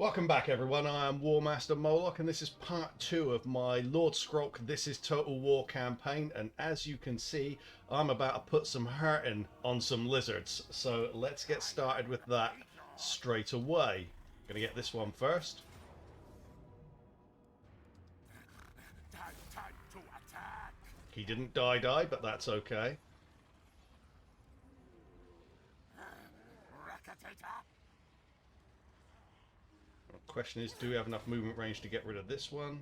Welcome back everyone, I am Warmaster Moloch and this is part 2 of my Lord Skrolk This is Total War campaign, and as you can see I'm about to put some hurting on some lizards, so let's get started with that straight away. Gonna get this one first. Time to attack. He didn't die, but that's okay. Rakatata. The question is, do we have enough movement range to get rid of this one?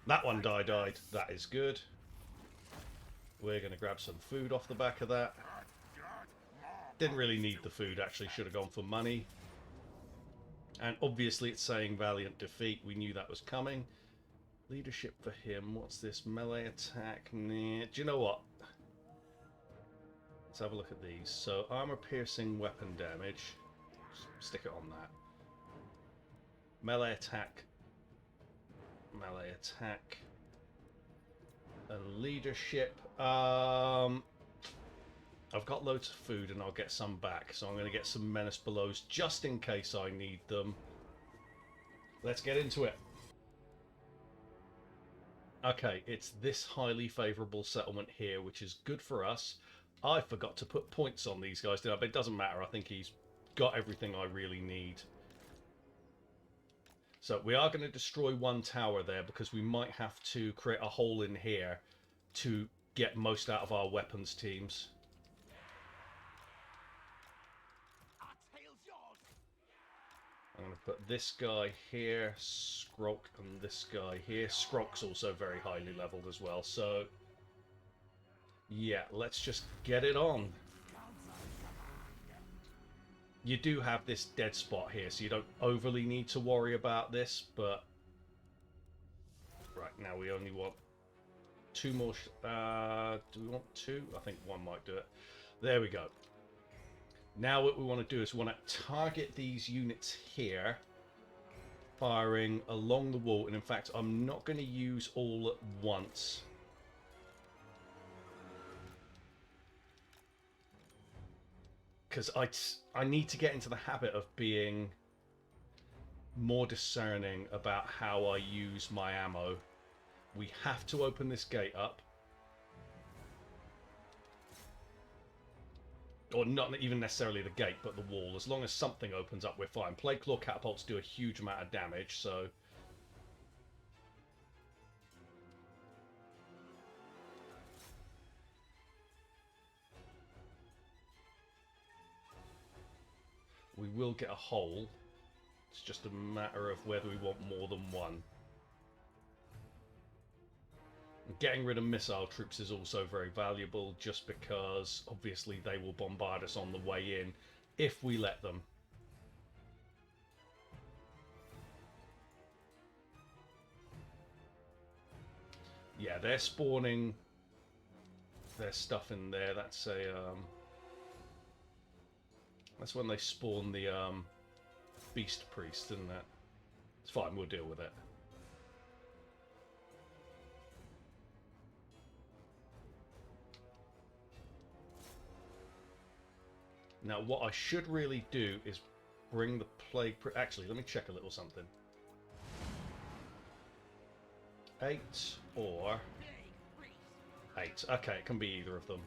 That one died. That is good. We're going to grab some food off the back of that. Didn't really need the food, actually. Should have gone for money. And obviously it's saying valiant defeat. We knew that was coming. Leadership for him. What's this? Melee attack? Nah. Do you know what? Let's have a look at these. So, armor-piercing weapon damage. Just stick it on that. Melee attack. Melee attack. And leadership. I've got loads of food and I'll get some back. So I'm going to get some Menace Belows just in case I need them. Let's get into it. Okay, it's this highly favourable settlement here, which is good for us. I forgot to put points on these guys, did I? But it doesn't matter. I think he's got everything I really need. So we are going to destroy one tower there because we might have to create a hole in here to get most out of our weapons teams. I'm going to put this guy here, Skrolk, and this guy here. Skrolk's also very highly leveled as well, so yeah, let's just get it on. You do have this dead spot here, so you don't overly need to worry about this, but right, now we only want two more. Do we want two? I think one might do it. There we go. Now what we want to do is we want to target these units here, firing along the wall, and in fact I'm not going to use all at once. Because I need to get into the habit of being more discerning about how I use my ammo. We have to open this gate up. Or not even necessarily the gate, but the wall. As long as something opens up, we're fine. Plaguelord catapults do a huge amount of damage, so we will get a hole. It's just a matter of whether we want more than one. And getting rid of missile troops is also very valuable, just because obviously they will bombard us on the way in if we let them. Yeah, they're spawning their stuff in there. That's a that's when they spawn the beast priest, isn't it? It's fine, we'll deal with it. Now what I should really do is bring the plague... Actually, let me check a little something. 8 or 8. Okay, it can be either of them.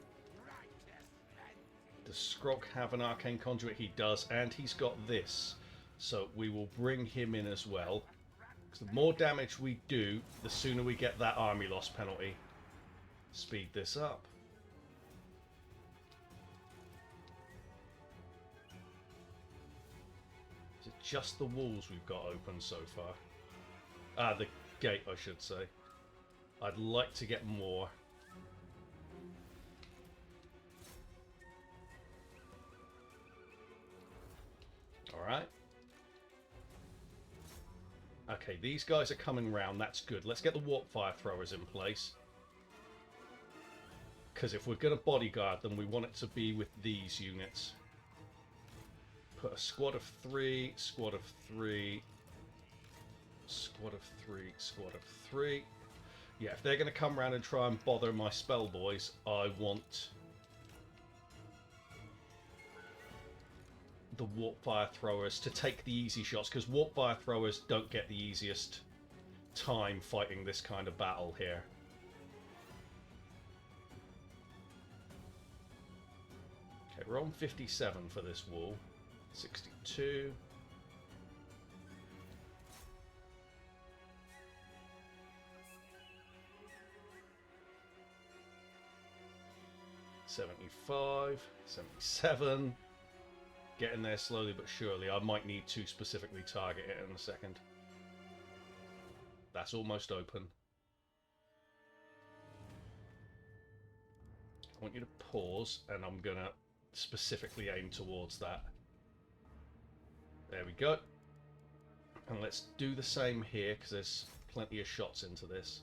Does Skrolk have an arcane conduit? He does, and he's got this. So we will bring him in as well. Because the more damage we do, the sooner we get that army loss penalty. Speed this up. Is it just the walls we've got open so far? Ah, the gate, I should say. I'd like to get more. Alright. Okay, these guys are coming round. That's good. Let's get the warp fire throwers in place. Because if we're going to bodyguard them, we want it to be with these units. Put a squad of 3, squad of 3, squad of 3, squad of 3. Yeah, if they're going to come around and try and bother my spell boys, I want the warp fire throwers to take the easy shots, because warp fire throwers don't get the easiest time fighting this kind of battle here. Okay, we're on 57 for this wall. 62. $75, $77. Getting there slowly but surely. I might need to specifically target it in a second. That's almost open. I want you to pause, and I'm going to specifically aim towards that. There we go. And let's do the same here, because there's plenty of shots into this.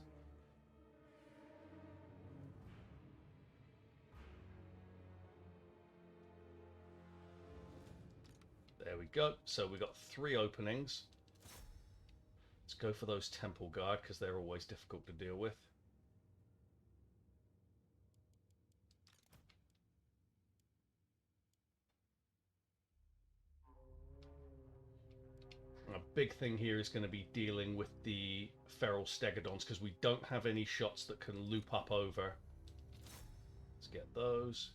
There we go. So we got 3 openings. Let's go for those temple guard, because they're always difficult to deal with. A big thing here is going to be dealing with the feral stegodons, because we don't have any shots that can loop up over. Let's get those.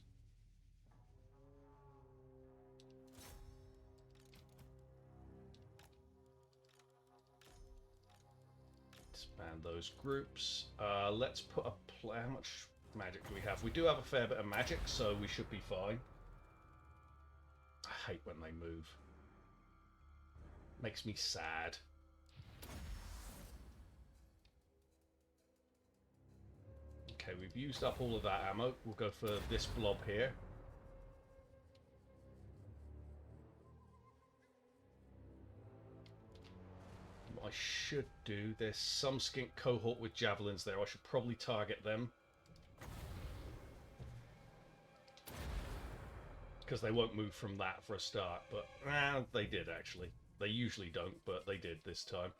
Expand those groups. Let's put a play. How much magic do we have? We do have a fair bit of magic, so we should be fine. I hate when they move. Makes me sad. Okay, we've used up all of that ammo. We'll go for this blob here. What I should do, there's some skink cohort with javelins there. I should probably target them, because they won't move from that for a start. But they did actually. They usually don't, but they did this time.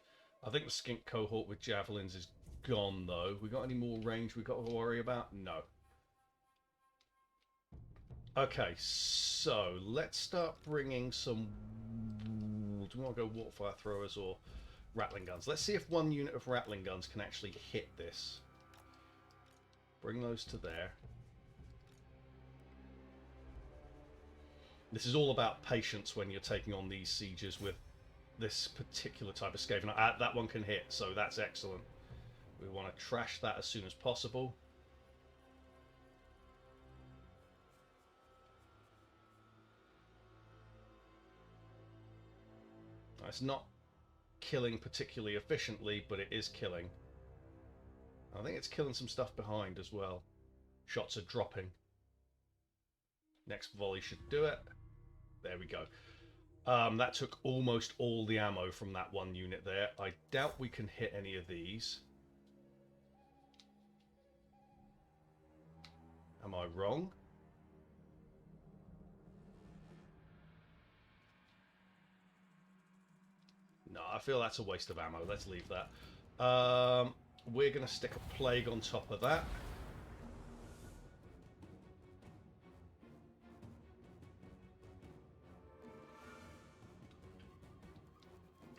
I think the skink cohort with javelins is gone, though. We got any more range we got to worry about? No. Okay, so let's start bringing some... Do we want to go water fire throwers or rattling guns? Let's see if one unit of rattling guns can actually hit this. Bring those to there. This is all about patience when you're taking on these sieges with this particular type of Skaven. That one can hit, so that's excellent. We want to trash that as soon as possible. It's not killing particularly efficiently, but it is killing. I think it's killing some stuff behind as well. Shots are dropping. Next volley should do it. There we go. That took almost all the ammo from that one unit there. I doubt we can hit any of these. Am I wrong? No, I feel that's a waste of ammo. Let's leave that. We're going to stick a plague on top of that.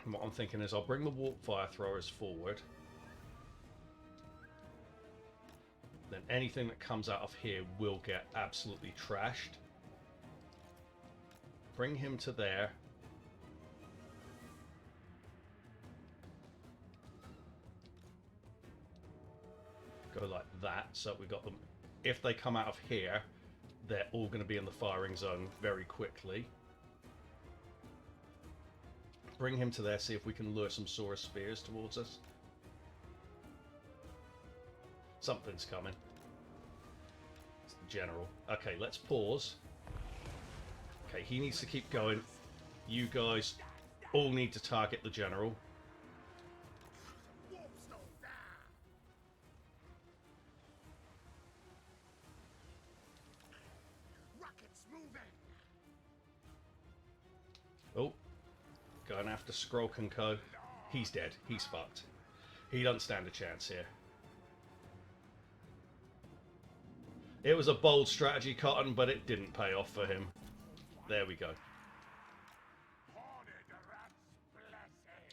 And what I'm thinking is I'll bring the warp fire throwers forward. Then anything that comes out of here will get absolutely trashed. Bring him to there. Go like that, so we got them. If they come out of here, they're all going to be in the firing zone very quickly. Bring him to there, see if we can lure some Saurus spears towards us. Something's coming. It's the general. Okay, let's pause. Okay, he needs to keep going. You guys all need to target the general. Oh, going after Skrolk and co. He's dead. He's fucked. He doesn't stand a chance here. It was a bold strategy, Cotton, but it didn't pay off for him. There we go.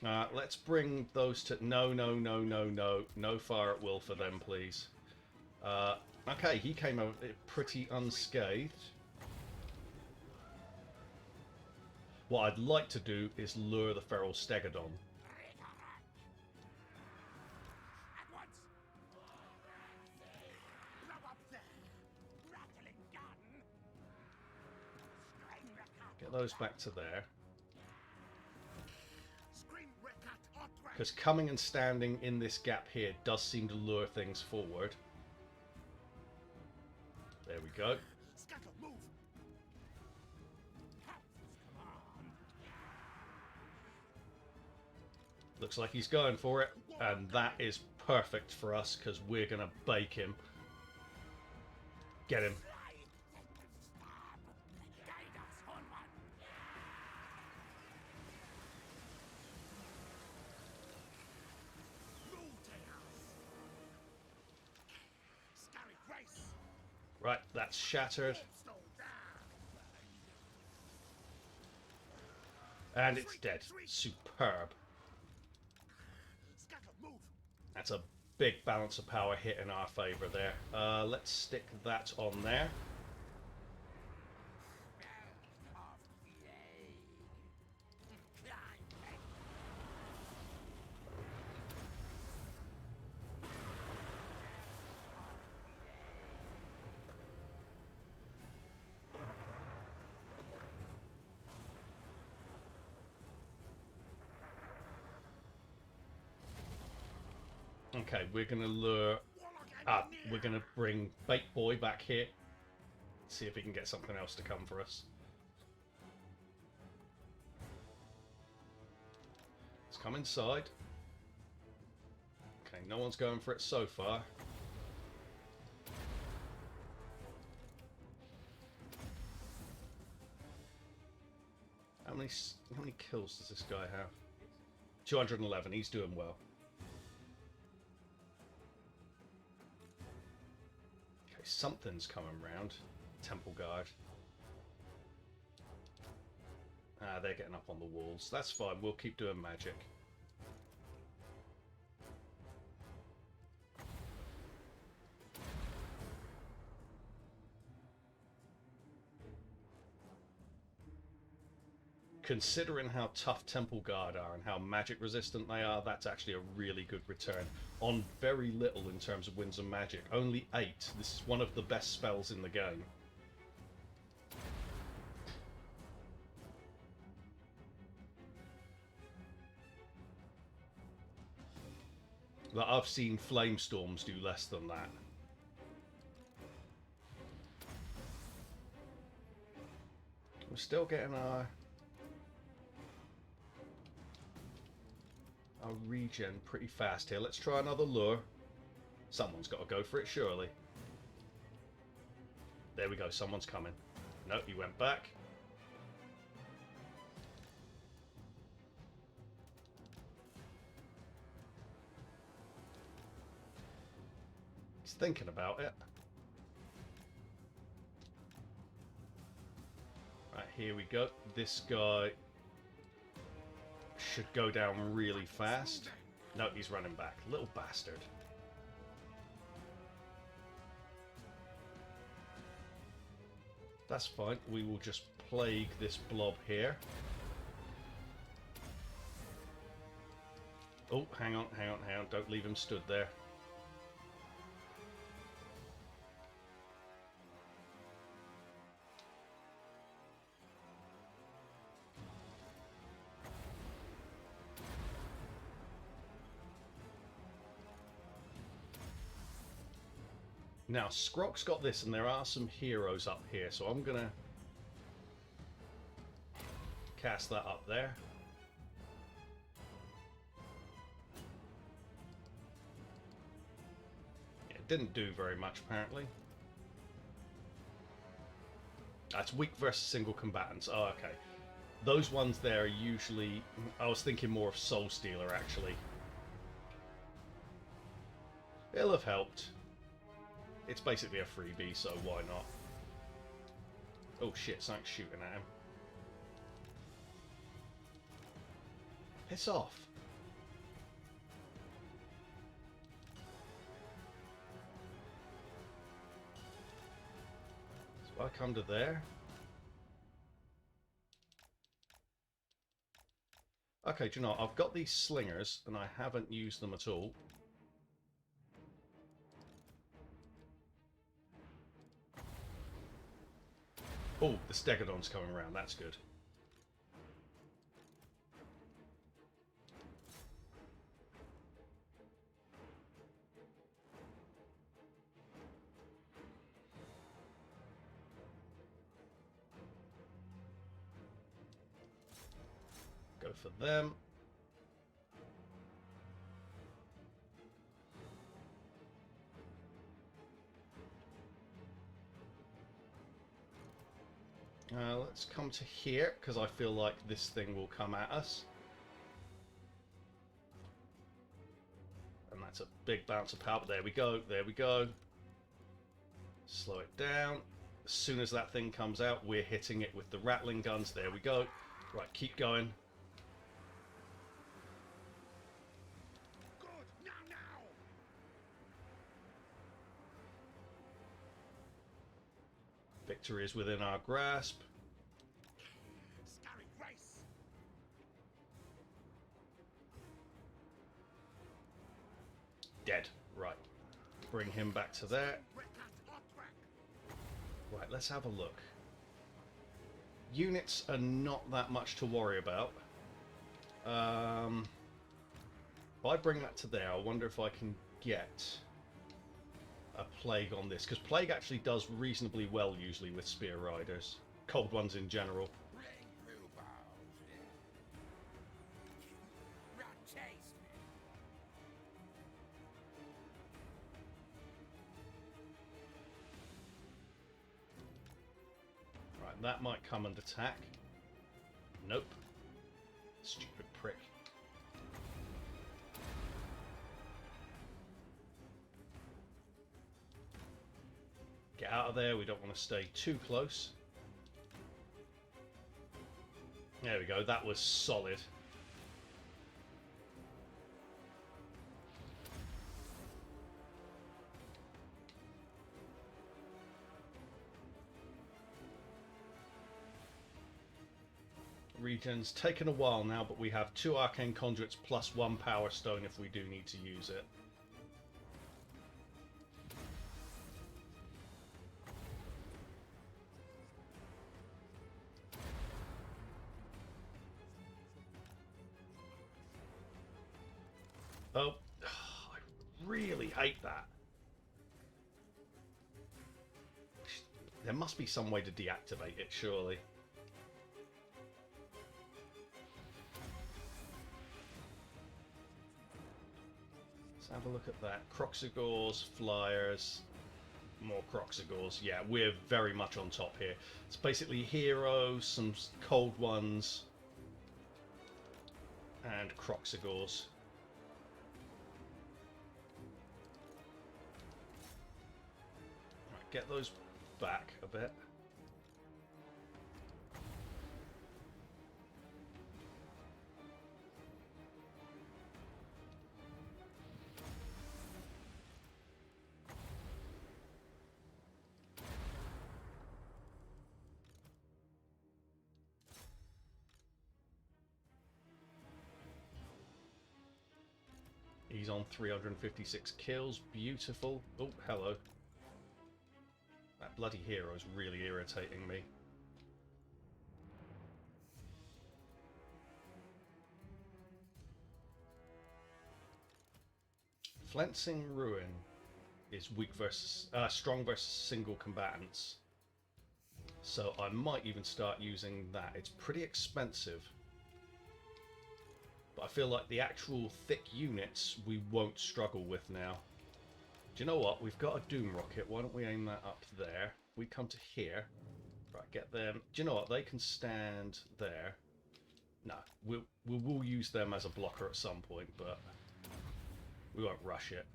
Let's bring those to... No, no, no, no, no. No fire at Wulfhart then, please. Okay, he came out pretty unscathed. What I'd like to do is lure the Feral Stegodon. Get those back to there. Because coming and standing in this gap here does seem to lure things forward. There we go. Looks like he's going for it, and that is perfect for us because we're going to bake him. Get him. Right, that's shattered. And it's dead. Superb. That's a big balance of power hit in our favour there. Let's stick that on there. Okay, we're going to lure... we're going to bring Bait Boy back here. See if he can get something else to come for us. Let's come inside. Okay, no one's going for it so far. How many kills does this guy have? 211, he's doing well. Something's coming round. Temple Guard. They're getting up on the walls. That's fine. We'll keep doing magic. Considering how tough Temple Guard are and how magic resistant they are, that's actually a really good return. On very little in terms of wins and magic. Only 8. This is one of the best spells in the game. But I've seen flame storms do less than that. We're still getting our regen pretty fast here. Let's try another lure. Someone's got to go for it, surely. There we go. Someone's coming. Nope, he went back. He's thinking about it. Right, here we go. This guy should go down really fast. No, he's running back. Little bastard. That's fine. We will just plague this blob here. Oh, hang on, hang on, hang on. Don't leave him stood there. Now, Skrolk's got this, and there are some heroes up here, so I'm going to cast that up there. Yeah, it didn't do very much, apparently. That's weak versus single combatants. Oh, okay. Those ones there are usually... I was thinking more of Soul Stealer, actually. It'll have helped. It's basically a freebie, so why not? Oh shit, something's shooting at him. Piss off. I come to there. Okay, do you know what? I've got these slingers and I haven't used them at all. Oh, the Stegodon's coming around. That's good. Go for them. Let's come to here, because I feel like this thing will come at us. And that's a big bounce of power. There we go, there we go. Slow it down. As soon as that thing comes out, we're hitting it with the rattling guns. There we go. Right, keep going. Victory is within our grasp. Dead. Right. Bring him back to there. Right, let's have a look. Units are not that much to worry about. If I bring that to there, I wonder if I can get a plague on this, because plague actually does reasonably well usually with spear riders, cold ones in general. Right, that might come and attack. Nope. Stupid prick. Get out of there, we don't want to stay too close. There we go, that was solid. Region's taken a while now, but we have 2 arcane conduits plus 1 power stone if we do need to use it. Oh, I really hate that. There must be some way to deactivate it, surely. Let's have a look at that. Croxigors, flyers, more Croxigors. Yeah, we're very much on top here. It's basically heroes, some cold ones, and Croxigors. Get those back a bit. He's on 356 kills. Beautiful. Oh, hello. That bloody hero is really irritating me. Flensing Ruin is weak versus strong versus single combatants. So I might even start using that. It's pretty expensive. But I feel like the actual thick units we won't struggle with now. Do you know what? We've got a Doom Rocket. Why don't we aim that up there? We come to here. Right, get them. Do you know what? They can stand there. No, we'll use them as a blocker at some point, but we won't rush it.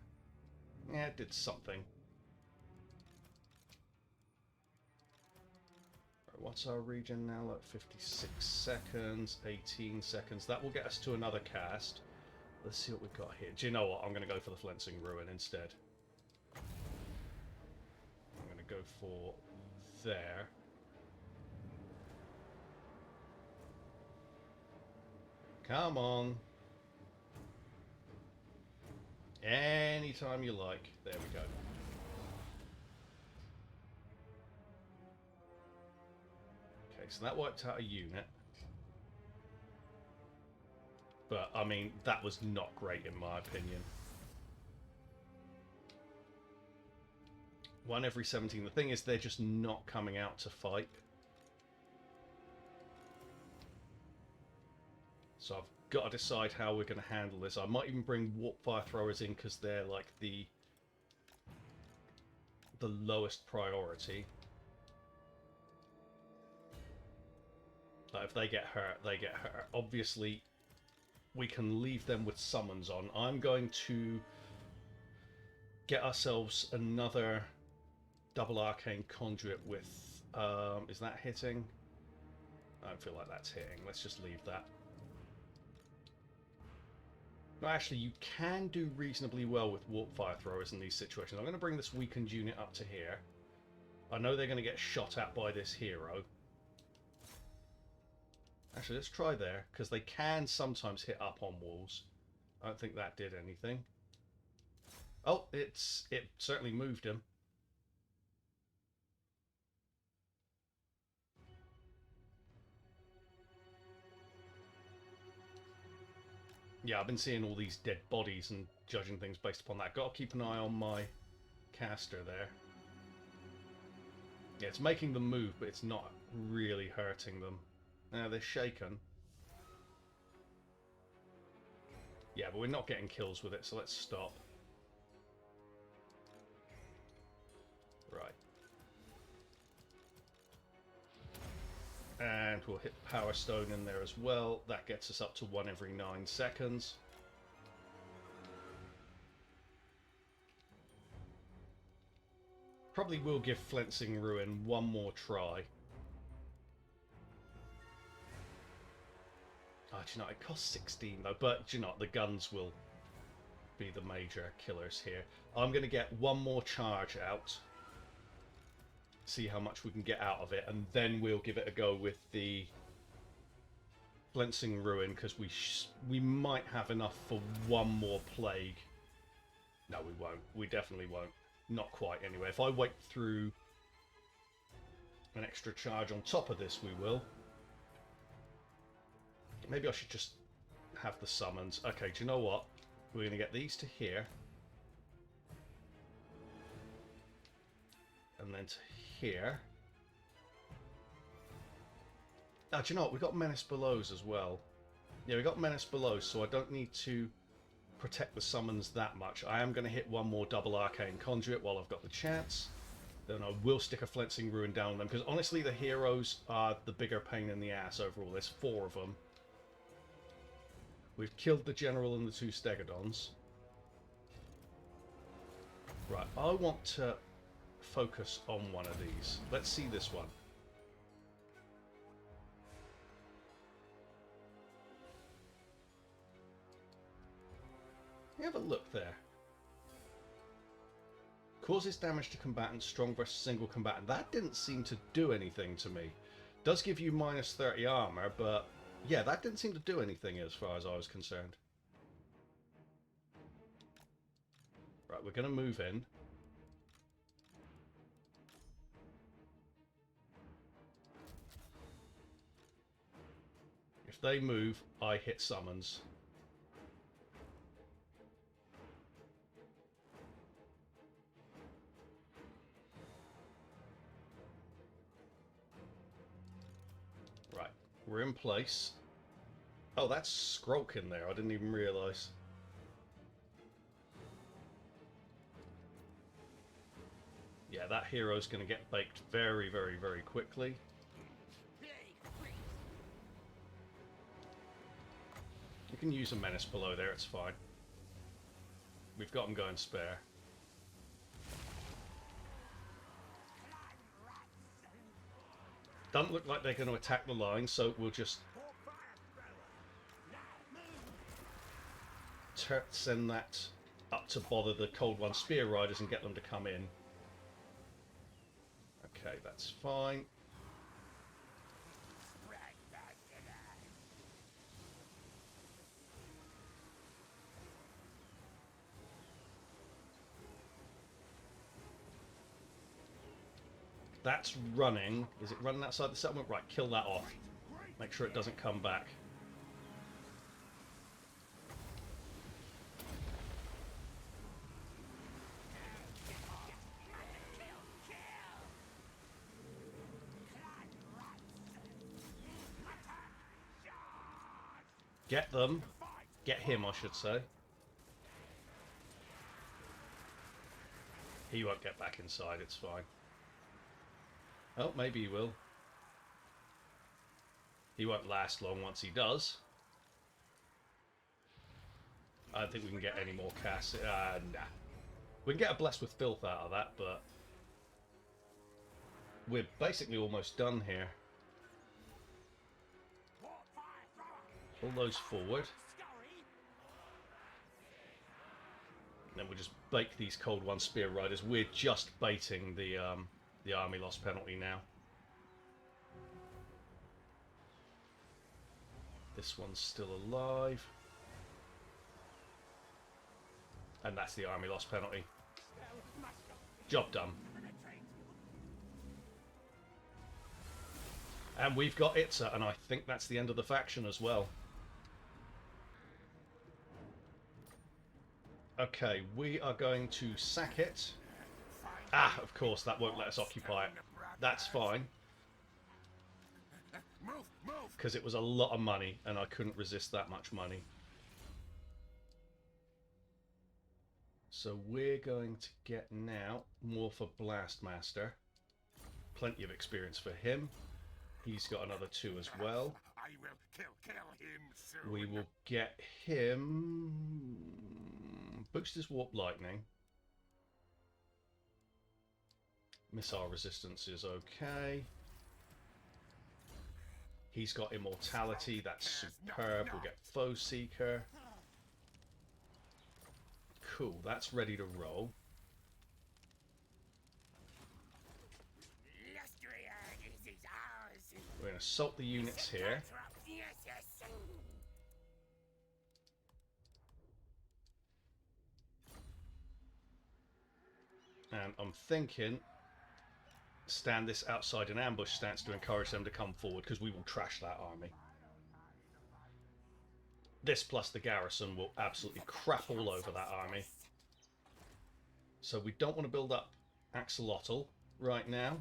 Yeah, it did something. Right, what's our regen now? Like 56 seconds, 18 seconds. That will get us to another cast. Let's see what we've got here. Do you know what? I'm going to go for the Flensing Ruin instead. I'm going to go for there. Come on. Anytime you like. There we go. Okay, so that wiped out a unit. But, I mean, that was not great in my opinion. 1 every 17. The thing is, they're just not coming out to fight. So I've got to decide how we're going to handle this. I might even bring warp fire throwers in because they're like the lowest priority. But if they get hurt, they get hurt. Obviously, we can leave them with summons on. I'm going to get ourselves another double arcane conduit with... is that hitting? I don't feel like that's hitting. Let's just leave that. No, actually, you can do reasonably well with warp fire throwers in these situations. I'm going to bring this weakened unit up to here. I know they're going to get shot at by this hero. Actually, let's try there, because they can sometimes hit up on walls. I don't think that did anything. Oh, it certainly moved him. Yeah, I've been seeing all these dead bodies and judging things based upon that. Got to keep an eye on my caster there. Yeah, it's making them move, but it's not really hurting them. Now they're shaken. Yeah, but we're not getting kills with it, so let's stop. Right. And we'll hit Power Stone in there as well. That gets us up to 1 every 9 seconds. Probably will give Flensing Ruin one more try. Oh, do you know, it costs 16 though, but do you know, the guns will be the major killers here. I'm going to get one more charge out. See how much we can get out of it, and then we'll give it a go with the Flensing Ruin, because we might have enough for one more plague. No, we won't. We definitely won't. Not quite, anyway. If I wait through an extra charge on top of this, we will. Maybe I should just have the summons. Okay, do you know what? We're going to get these to here. And then to here. Ah, do you know what? We've got Menace Belows as well. Yeah, we got Menace Belows, so I don't need to protect the summons that much. I am going to hit one more double arcane conduit while I've got the chance. Then I will stick a Flensing Ruin down on them, because honestly the heroes are the bigger pain in the ass overall. There's 4 of them. We've killed the general and the 2 stegodons. Right, I want to focus on one of these. Let's see this one. Have a look there. Causes damage to combatants, strong versus single combatant. That didn't seem to do anything to me. Does give you minus 30 armor, but yeah, that didn't seem to do anything as far as I was concerned. Right, we're going to move in. If they move, I hit summons. Right, we're in place. Oh, that's Skrolk in there. I didn't even realise. Yeah, that hero's going to get baked very, very, very quickly. You can use a Menace below there, it's fine. We've got them going spare. Doesn't look like they're going to attack the line, so we'll just send that up to bother the Cold One Spear Riders and get them to come in. Okay, Okay, that's fine. That's running. Is it running outside the settlement? Right, kill that off. Make sure it doesn't come back. Get them. Get him, I should say. He won't get back inside, it's fine. Oh, maybe he will. He won't last long once he does. I don't think we can get any more cast. Nah. We can get a Blessed with Filth out of that, but we're basically almost done here. Pull those forward. And then we'll just bake these Cold One Spear Riders. We're just baiting the army loss penalty now. This one's still alive. And that's the army loss penalty. Job done. And we've got Itza, and I think that's the end of the faction as well. Okay, we are going to sack it. Ah, of course, that won't let us occupy it. That's fine. Because it was a lot of money, and I couldn't resist that much money. So we're going to get now more for Blastmaster. Plenty of experience for him. He's got another 2 as well. I will kill him soon. We will get him... Boost his Warp Lightning. Missile resistance is okay. He's got Immortality, that's superb. We'll get Foe Seeker. Cool, that's ready to roll. We're going to assault the units here. And I'm thinking, stand this outside an ambush stance to encourage them to come forward, because we will trash that army. This plus the garrison will absolutely crap all over that army. So we don't want to build up Axolotl right now.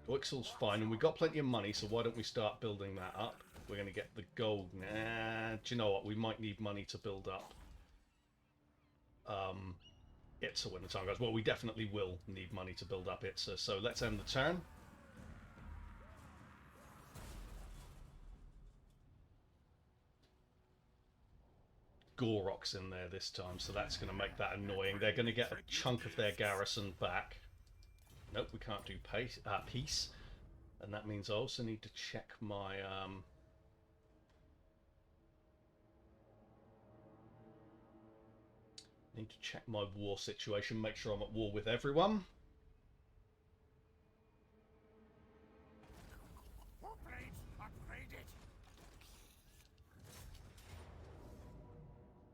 Oixal's fine, and we've got plenty of money, so why don't we start building that up? We're going to get the gold. Nah, do you know what? We might need money to build up Itza when the time goes. Well, we definitely will need money to build up Itza, so let's end the turn. Gorok's in there this time, so that's going to make that annoying. They're going to get a chunk of their garrison back. Nope, we can't do peace. And that means I also need to check my... need to check my war situation, make sure I'm at war with everyone.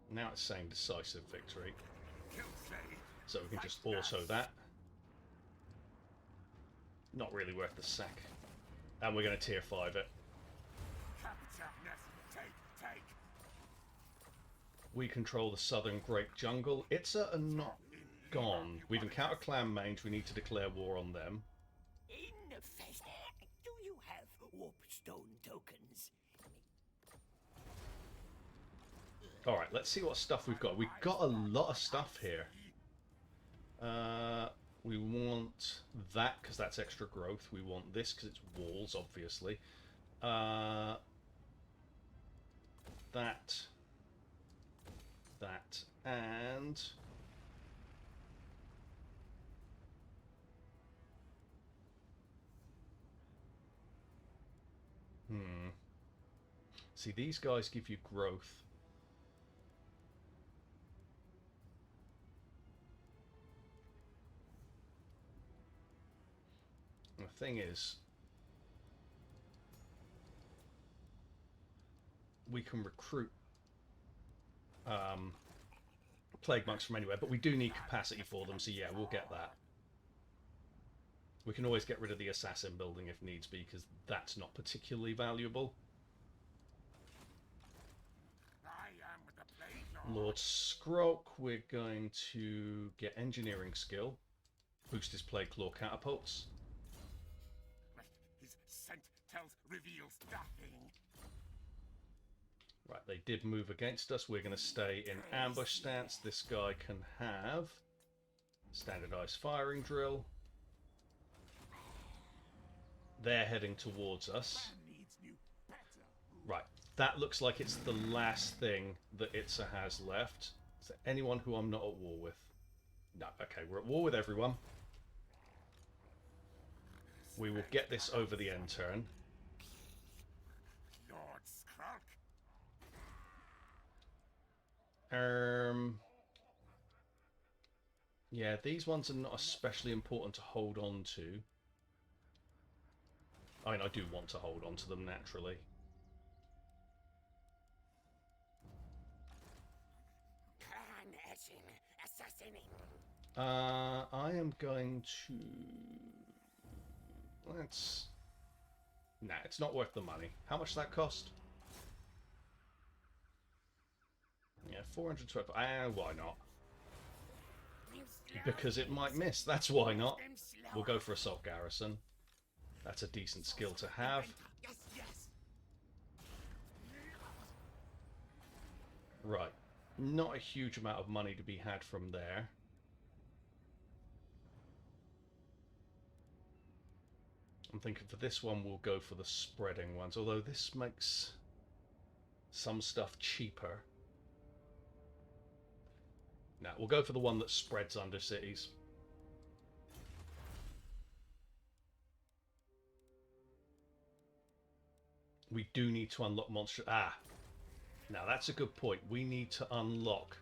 Now it's saying decisive victory. So we can just auto that. Not really worth the sack. And we're going to tier 5 it. We control the southern Great Jungle. Itza are not gone. We've encountered Clan Mange. We need to declare war on them. Do you have warpstone tokens? Alright, let's see what stuff we've got. We've got a lot of stuff here. We want that because that's extra growth. We want this because it's walls, obviously. That, and... See, these guys give you growth. thing is, we can recruit plague monks from anywhere, but we do need capacity for them, so yeah, we'll get that. We can always get rid of the assassin building if needs be, because that's not particularly valuable. I am the Plaguelord. Lord Skrolk, we're going to get engineering skill, boost his Plaguelord catapults. His scent reveals nothing. Right, they did move against us. We're going to stay in ambush stance. This guy can have standardized firing drill. They're heading towards us. Right, that looks like it's the last thing that Itza has left. Is there anyone who I'm not at war with? No, okay, we're at war with everyone. We will get this over the end turn. Lord Skrolk. Yeah, these ones are not especially important to hold on to. I mean, I do want to hold on to them naturally. I am going to... Let's... Nah, it's not worth the money. How much does that cost? Yeah, 412. Why not? Because it might miss. That's why not. We'll go for Assault Garrison. That's a decent skill to have. Right. Not a huge amount of money to be had from there. I'm thinking for this one we'll go for the spreading ones, although this makes some stuff cheaper. Now, we'll go for the one that spreads under cities. We do need to unlock monstrous... now that's a good point. We need to unlock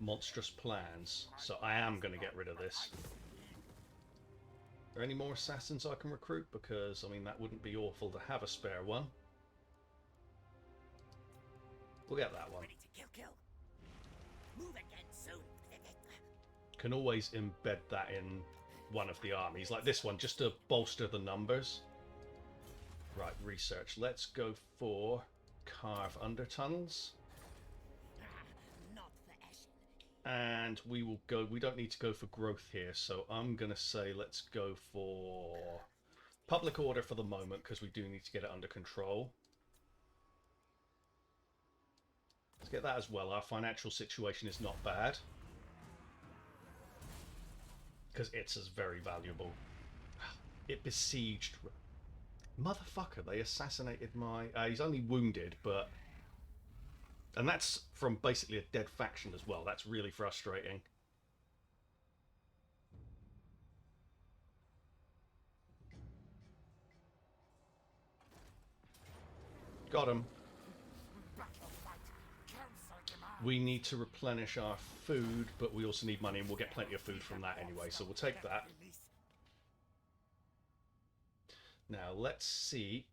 monstrous plans, so I am going to get rid of this. Are there any more assassins I can recruit? Because, I mean, that wouldn't be awful to have a spare one. We'll get that one. Ready to kill. Move again soon. Can always embed that in one of the armies, like this one, just to bolster the numbers. Right, research. Let's go for carve under tunnels. Not the Ashen. And we will go... We don't need to go for growth here, so I'm going to say let's go for public order for the moment, because we do need to get it under control. Let's get that as well. Our financial situation is not bad, because it's as very valuable. It besieged... Motherfucker, they assassinated my... he's only wounded, but... And that's from basically a dead faction as well. That's really frustrating. Got him. We need to replenish our food, but we also need money, and we'll get plenty of food from that anyway, so we'll take that. Now, let's see.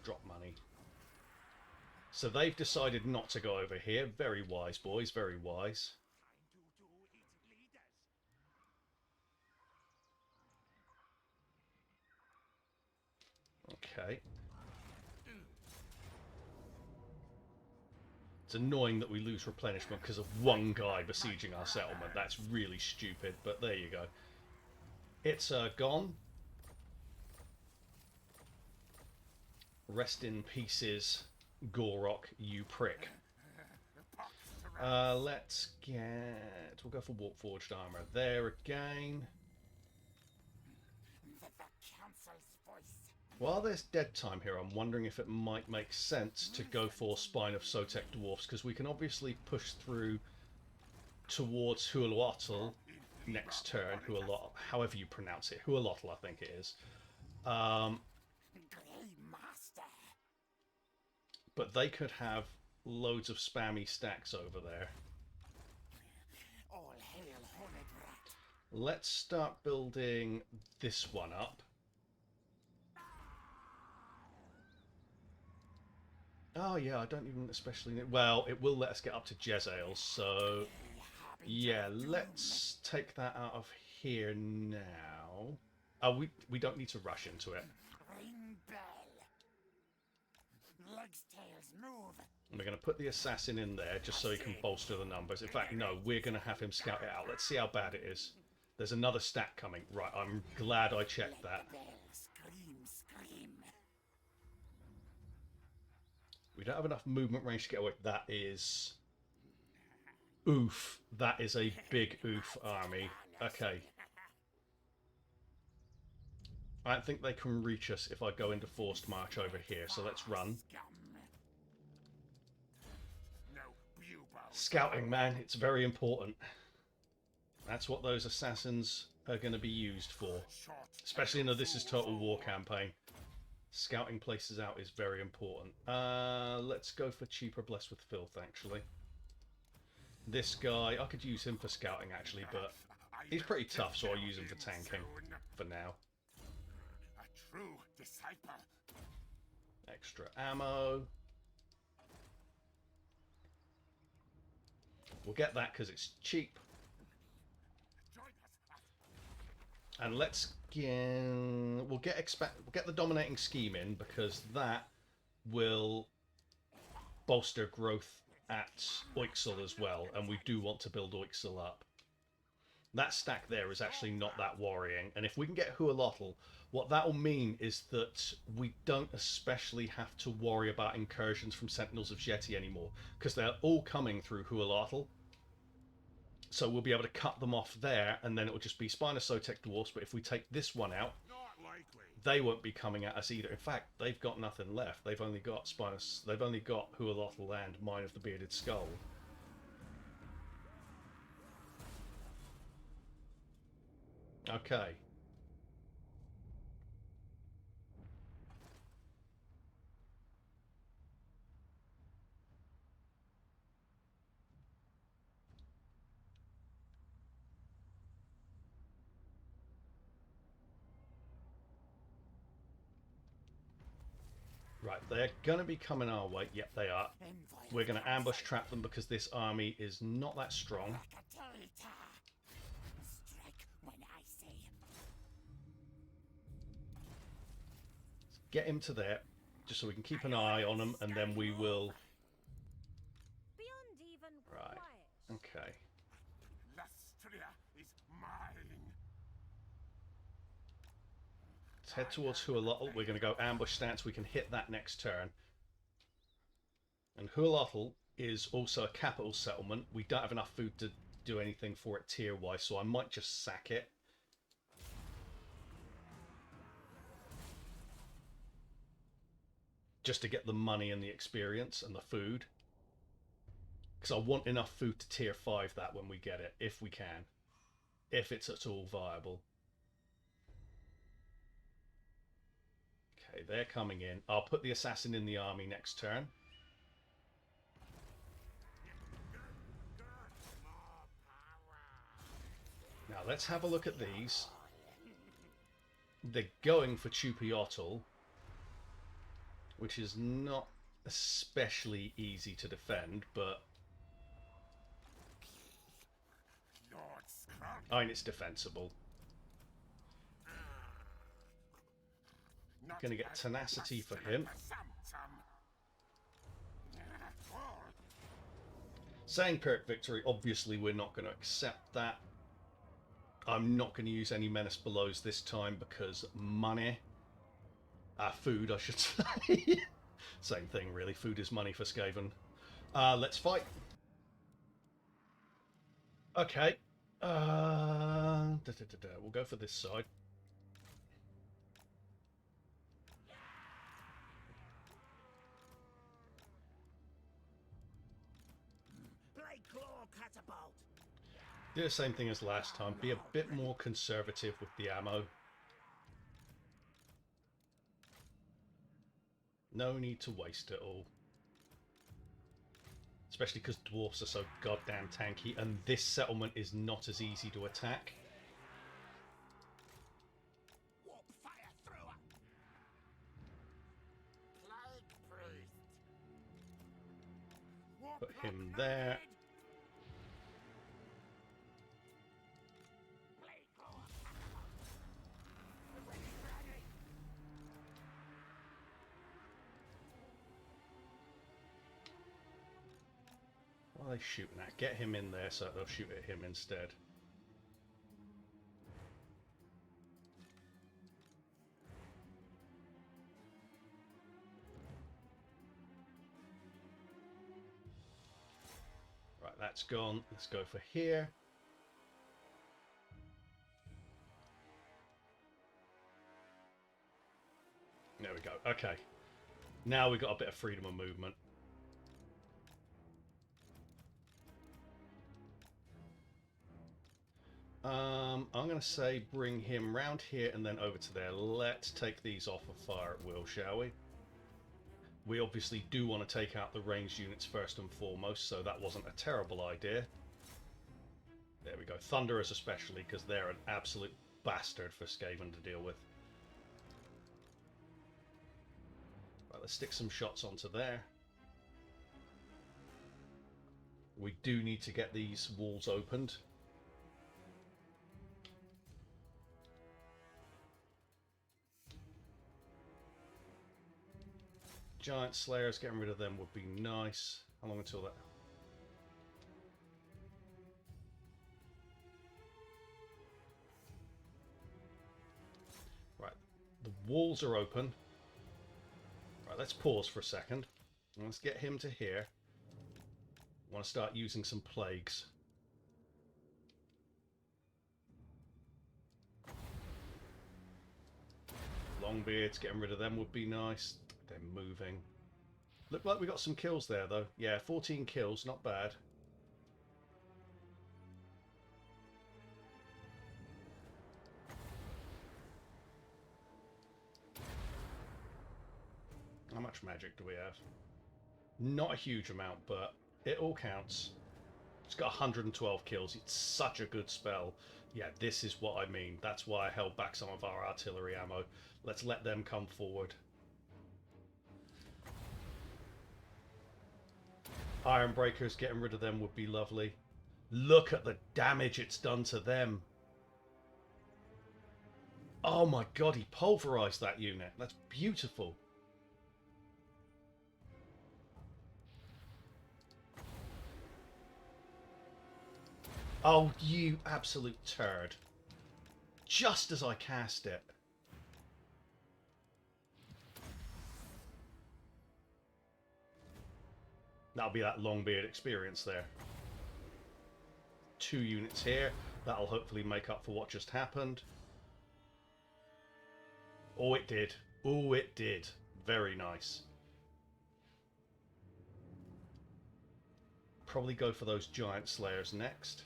Drop money. So they've decided not to go over here. Very wise, boys. Very wise. Okay. It's annoying that we lose replenishment because of one guy besieging our settlement. That's really stupid, but there you go. It's gone. Rest in pieces, Gorok, you prick. Let's get... We'll go for Warpforged armor there again. While there's dead time here, I'm wondering if it might make sense to go for Spine of Sotek Dwarfs, because we can obviously push through towards Hualotl next turn. Hualotl, however you pronounce it. Hualotl, I think it is. But they could have loads of spammy stacks over there. All hail Horned Let's start building this one up. Oh yeah, I don't even especially need... Well, it will let us get up to Jezzail, so... Yeah, let's take that out of here now. Oh, we don't need to rush into it. Ring bell. Legs, tails, move. And we're going to put the assassin in there just so he can bolster the numbers. In fact, no, we're going to have him scout it out. Let's see how bad it is. There's another stack coming. Right, I'm glad I checked that. Bell, scream, scream. We don't have enough movement range to get away. That is... Oof. That is a big oof army. Okay. I don't think they can reach us if I go into forced march over here, so let's run. No bugle. Scouting, man, it's very important. That's what those assassins are going to be used for. Short. Especially in a This Is Total War campaign. Scouting places out is very important. Let's go for cheaper Blessed with Filth, actually. This guy, I could use him for scouting, actually, but he's pretty tough, so I'll use him for tanking for now. A true disciple. Extra ammo. We'll get that because it's cheap. Join us. And let's get... We'll get the dominating scheme in, because that will bolster growth at Oixel as well, and we do want to build Oixel up. That stack there is actually not that worrying, and if we can get Hualotl, what that will mean is that we don't especially have to worry about incursions from Sentinels of Jeti anymore, because they're all coming through Hualotl. So we'll be able to cut them off there, and then it will just be Spinosotek Dwarfs, but if we take this one out, Not likely. they won't be coming at us either. In fact, they've got nothing left. They've only got they've only got Hualotl and Mine of the Bearded Skull. Okay. Right, they're going to be coming our way. Yep, they are. We're going to ambush trap them because this army is not that strong. Strike when I say. Get him to there, just so we can keep an eye on them, and then we will... Beyond even Right, quiet. okay. Lastria is mine. Let's head towards Hualotl. We're going to go ambush stance. We can hit that next turn. And Hualotl is also a capital settlement. We don't have enough food to do anything for it tier-wise, so I might just sack it. Just to get the money and the experience and the food. Because I want enough food to tier 5 that when we get it, if we can. If it's at all viable. Okay, they're coming in. I'll put the assassin in the army next turn. Now let's have a look at these. They're going for Chupiotl, which is not especially easy to defend, but Lord Skrolk. I mean, it's defensible. Not Gonna get as tenacity for blasted him. as some. Fall. Saying Pyrrhic victory, obviously we're not going to accept that. I'm not going to use any Menace Belows this time because money. Food, I should say. Same thing, really. Food is money for Skaven. Let's fight. Okay. We'll go for this side. Plaguelord catapult. Do the same thing as last time. Be a bit more conservative with the ammo. No need to waste it all. Especially because dwarfs are so goddamn tanky, and this settlement is not as easy to attack. Put him there. What are they shooting at? Get him in there so they'll shoot at him instead. Right, that's gone. Let's go for here. There we go. Okay. Now we've got a bit of freedom of movement. I'm going to say bring him round here and then over to there. Let's take these off of fire at will, shall we? We obviously do want to take out the ranged units first and foremost, so that wasn't a terrible idea. There we go. Thunderers especially, because they're an absolute bastard for Skaven to deal with. Right, let's stick some shots onto there. We do need to get these walls opened. Giant Slayers, getting rid of them would be nice. How long until that? Right, the walls are open. Right, let's pause for a second. Let's get him to here. I want to start using some plagues. Longbeards, getting rid of them would be nice. They're moving. Look like we got some kills there, though. Yeah, 14 kills, not bad. How much magic do we have? Not a huge amount, but it all counts. It's got 112 kills. It's such a good spell. Yeah, this is what I mean. That's why I held back some of our artillery ammo. Let's let them come forward. Iron Breakers, getting rid of them would be lovely. Look at the damage it's done to them. Oh my god, he pulverized that unit. That's beautiful. Oh, you absolute turd. Just as I cast it. That'll be that Longbeard experience there. 2 units here. That'll hopefully make up for what just happened. Oh, it did. Oh, it did. Very nice. Probably go for those Giant Slayers next.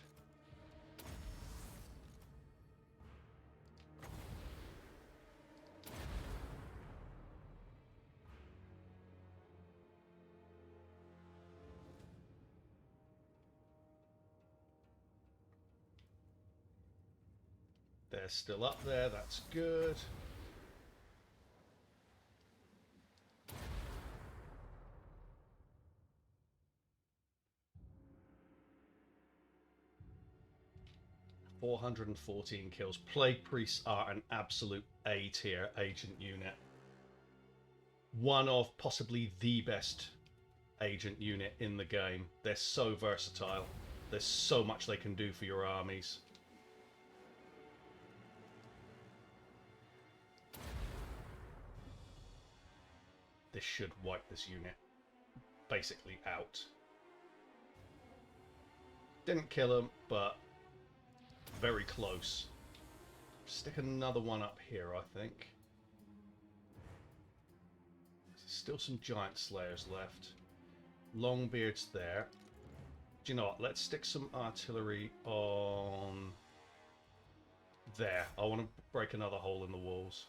They're still up there, that's good. $414 kills. Plague Priests are an absolute A-tier agent unit. One of possibly the best agent unit in the game. They're so versatile. There's so much they can do for your armies. This should wipe this unit basically out. Didn't kill him, but very close. Stick another one up here, I think. There's still some Giant Slayers left. Longbeard's there. Do you know what? Let's stick some artillery on there. I want to break another hole in the walls.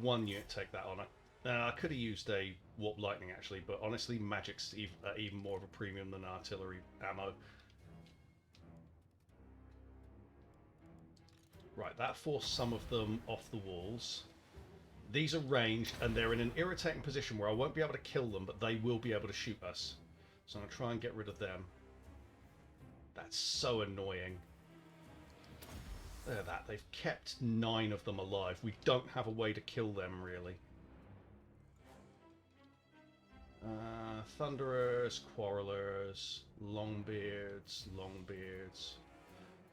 One unit take that on it. I could have used a Warp Lightning actually, but honestly magic's even more of a premium than artillery ammo. Right, that forced some of them off the walls. These are ranged, and they're in an irritating position where I won't be able to kill them, but they will be able to shoot us. So I'm going to try and get rid of them. That's so annoying. Look at that. They've kept 9 of them alive. We don't have a way to kill them, really. Thunderers, Quarrelers, Longbeards,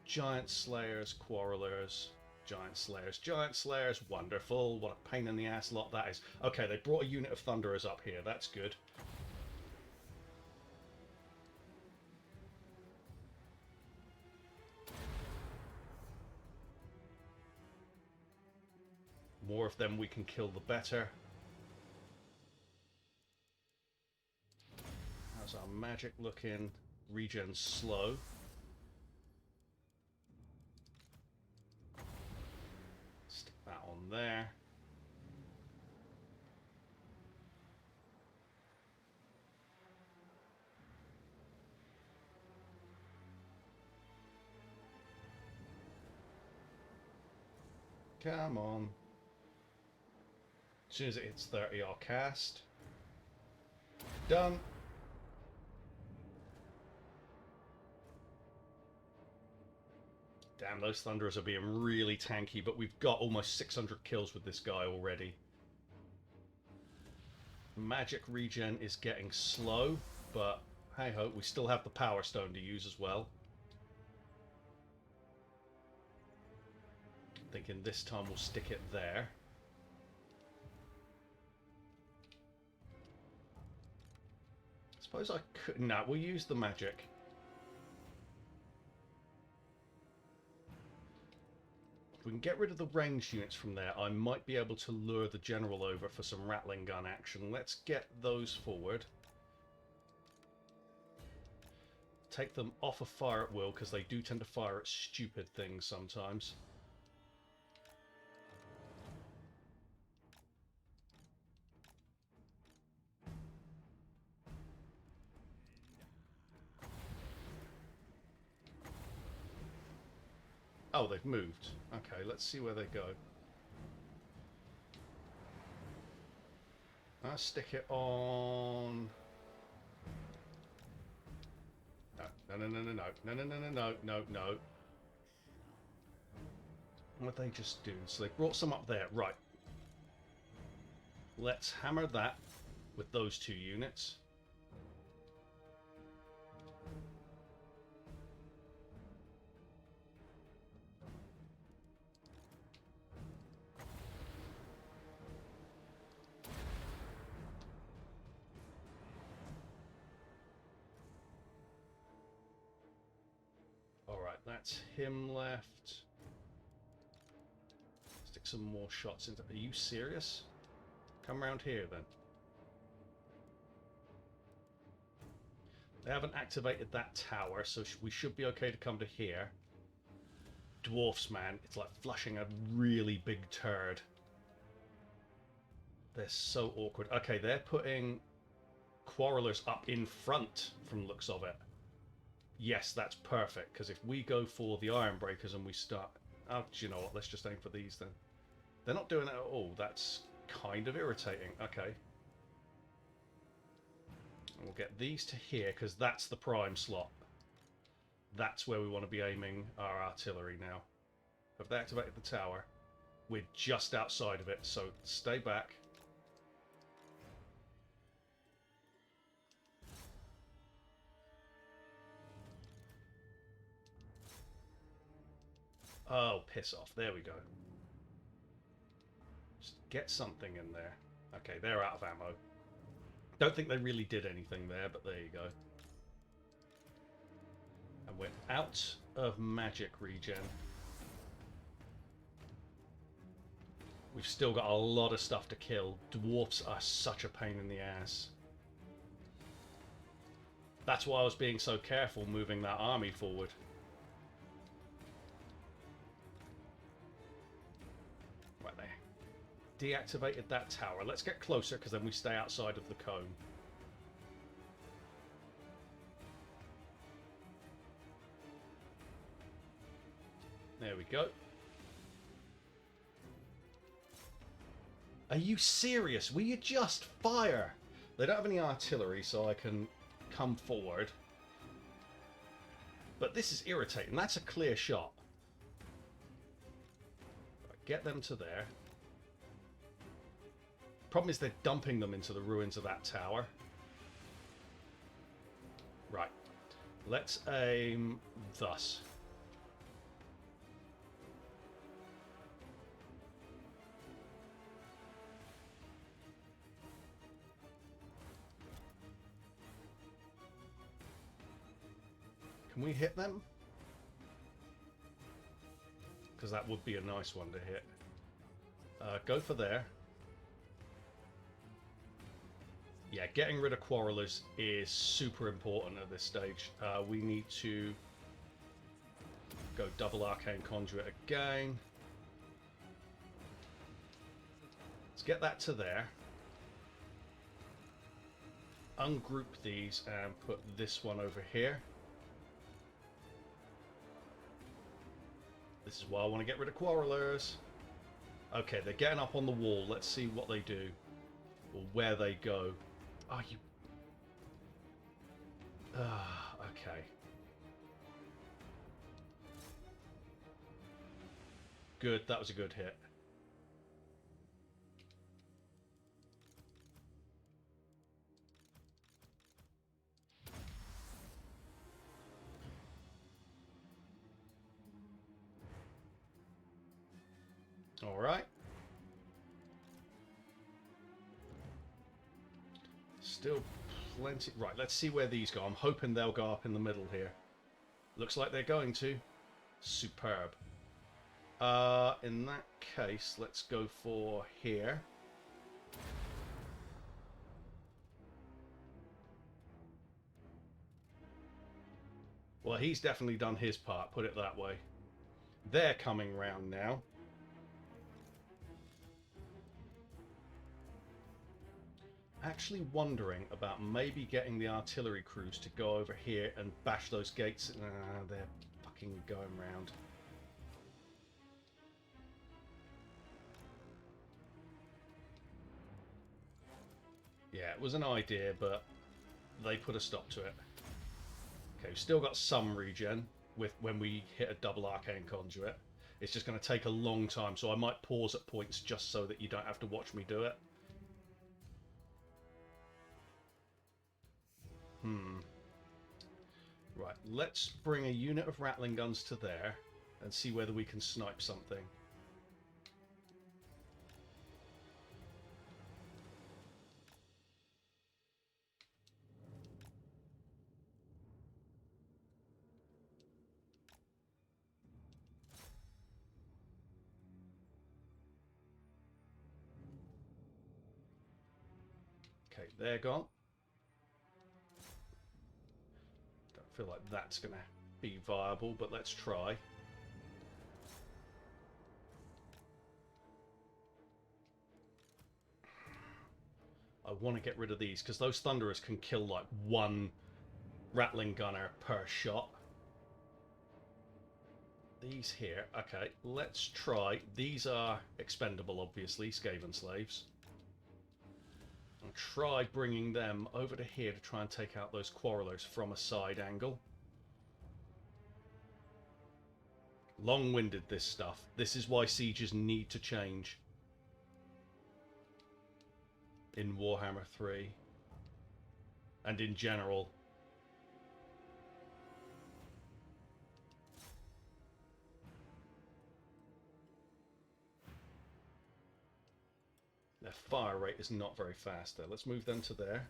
Giant Slayers, Quarrelers, Giant Slayers, Giant Slayers, wonderful. What a pain in the ass lot that is. Okay, they brought a unit of Thunderers up here. That's good. More of them we can kill, the better. How's our magic looking? Regen slow. Stick that on there. Come on. As soon as it hits 30, I'll cast. Done. Damn, those Thunderers are being really tanky, but we've got almost 600 kills with this guy already. Magic regen is getting slow, but hey ho, we still have the Power Stone to use as well. Thinking this time we'll stick it there. Suppose I could... No, we'll use the magic. If we can get rid of the ranged units from there, I might be able to lure the general over for some rattling gun action. Let's get those forward. Take them off of fire at will, because they do tend to fire at stupid things sometimes. Oh, they've moved. Okay, let's see where they go. I'll stick it on... No. What did they just do? So they brought some up there. Right. Let's hammer that with those 2 units. That's him left. Stick some more shots into... Are you serious? Come around here then. They haven't activated that tower, so we should be okay to come to here. Dwarfs, man. It's like flushing a really big turd. They're so awkward. Okay, they're putting Quarrelers up in front from the looks of it. Yes, that's perfect, because if we go for the Iron Breakers and we start... Oh, do you know what? Let's just aim for these then. They're not doing it at all. That's kind of irritating. Okay. And we'll get these to here, because that's the prime slot. That's where we want to be aiming our artillery now. Have they activated the tower? We're just outside of it, so stay back. Oh, piss off. There we go. Just get something in there. Okay, they're out of ammo. Don't think they really did anything there, but there you go. And we're out of magic regen. We've still got a lot of stuff to kill. Dwarfs are such a pain in the ass. That's why I was being so careful moving that army forward. Right there. Deactivated that tower. Let's get closer, because then we stay outside of the cone. There we go. Are you serious? Will you just fire? They don't have any artillery, so I can come forward. But this is irritating. That's a clear shot. Get them to there. Problem is they're dumping them into the ruins of that tower. Right. Let's aim thus. Can we hit them? Because that would be a nice one to hit. Go for there. Yeah, getting rid of quarrelers is super important at this stage. We need to go double arcane conduit again. Let's get that to there. Ungroup these and put this one over here. This is why I want to get rid of quarrelers. Okay, they're getting up on the wall. Let's see what they do. Or where they go. Are you... okay. Good, that was a good hit. All right. Still plenty. Right, let's see where these go. I'm hoping they'll go up in the middle here. Looks like they're going to. Superb. In that case, let's go for here. Well, he's definitely done his part, put it that way. They're coming round now. Actually wondering about maybe getting the artillery crews to go over here and bash those gates. Nah, they're fucking going round. Yeah, it was an idea, but they put a stop to it. Okay, we've still got some regen with when we hit a double arcane conduit. It's just going to take a long time, so I might pause at points just so that you don't have to watch me do it. Right, let's bring a unit of rattling guns to there and see whether we can snipe something. Okay, they're gone. Don't feel like that's going to be viable, but let's try. I want to get rid of these because those thunderers can kill like one rattling gunner per shot. These here, okay, let's try. These are expendable, obviously, Skaven slaves. And try bringing them over to here to try and take out those quarrelers from a side angle. Long-winded, this stuff. This is why sieges need to change in Warhammer 3 and in general. Their fire rate is not very fast there. Let's move them to there.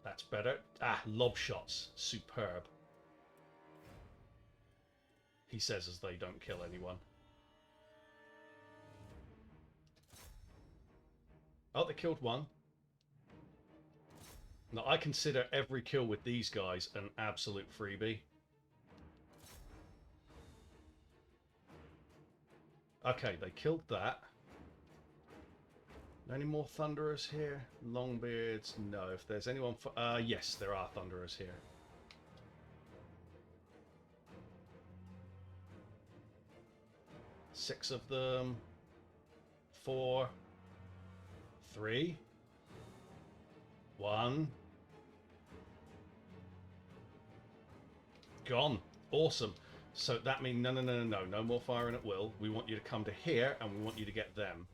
That's better. Ah, lob shots. Superb. He says as they don't kill anyone. Oh, they killed one. Now, I consider every kill with these guys an absolute freebie. Okay, they killed that. Any more thunderers here? Longbeards? No. If there's anyone for... yes, there are thunderers here. Six of them. 4. 3, 1. Gone. Awesome. So that means no more firing at will. We want you to come to here, and we want you to get them.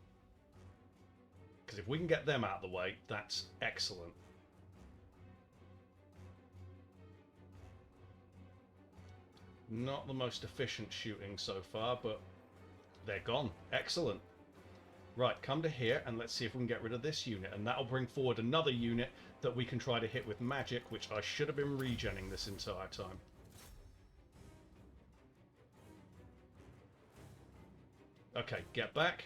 Because if we can get them out of the way, that's excellent. Not the most efficient shooting so far, but they're gone. Excellent. Right, come to here, and let's see if we can get rid of this unit. And that'll bring forward another unit that we can try to hit with magic, which I should have been regenning this entire time. Okay, get back.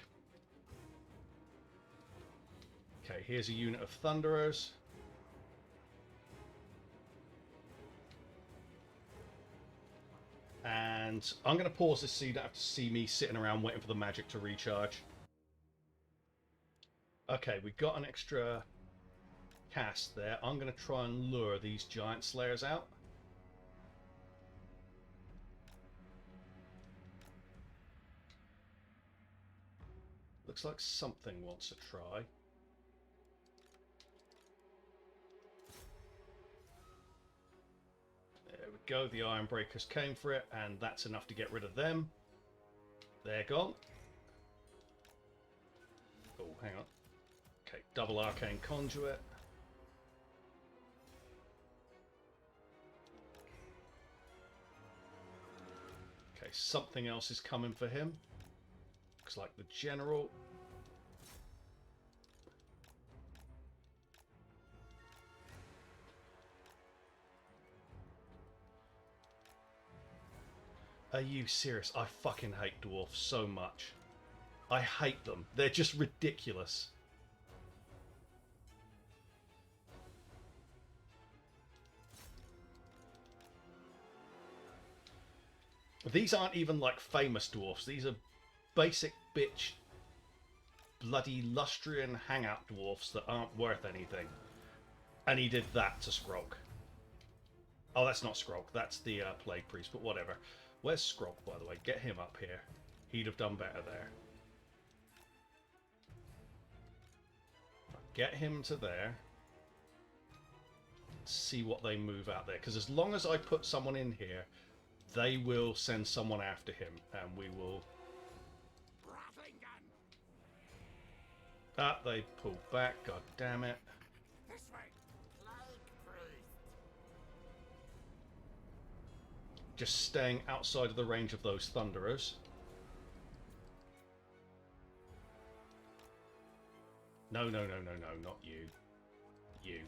Okay, here's a unit of Thunderers. And I'm going to pause this so you don't have to see me sitting around waiting for the magic to recharge. Okay, we got an extra cast there. I'm going to try and lure these giant slayers out. Looks like something wants to try. There we go, the Iron Breakers came for it, and that's enough to get rid of them. They're gone. Oh, hang on. Okay, double Arcane Conduit. Okay, something else is coming for him. Looks like the General. Are you serious? I fucking hate dwarfs so much. I hate them. They're just ridiculous. These aren't even like famous dwarfs. These are basic bitch bloody Lustrian hangout dwarfs that aren't worth anything. And he did that to Skrolk. Oh, that's not Skrolk. That's the Plague Priest, but whatever. Where's Skrolk, by the way? Get him up here. He'd have done better there. Get him to there. See what they move out there. Because as long as I put someone in here, they will send someone after him. And we will... Ah, they pulled back. God damn it. This way. Plague priest. Just staying outside of the range of those Thunderers. No, no, no, no, no, not you. You.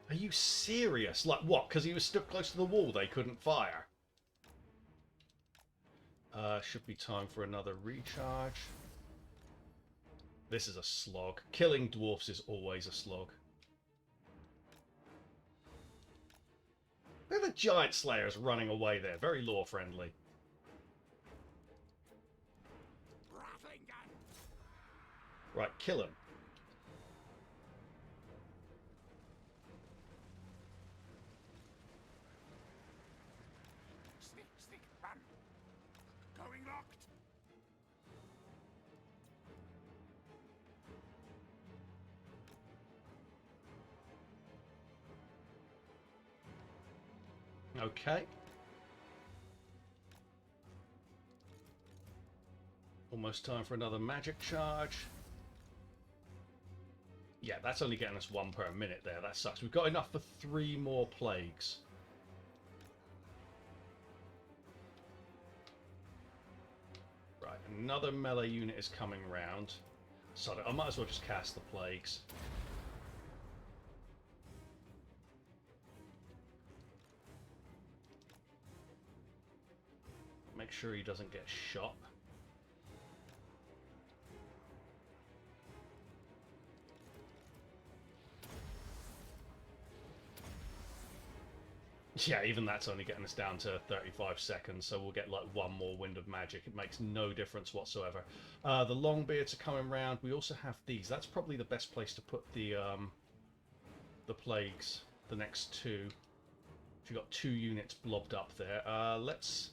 Are you serious? Like what? Because he was stuck close to the wall, they couldn't fire? Should be time for another recharge. This is a slog. Killing dwarfs is always a slog. Look at the giant slayers running away there. Very lore friendly. Right, kill him. Sneak, sneak, run. Going locked. Okay. Almost time for another magic charge. Yeah, that's only getting us 1 per minute there. That sucks. We've got enough for 3 more plagues. Right, another melee unit is coming round. So I might as well just cast the plagues. Make sure he doesn't get shot. Yeah, even that's only getting us down to 35 seconds, so we'll get like 1 more wind of magic. It makes no difference whatsoever. The Longbeards are coming round. We also have these. That's probably the best place to put the the plagues, the next two. If you've got 2 units blobbed up there, let's...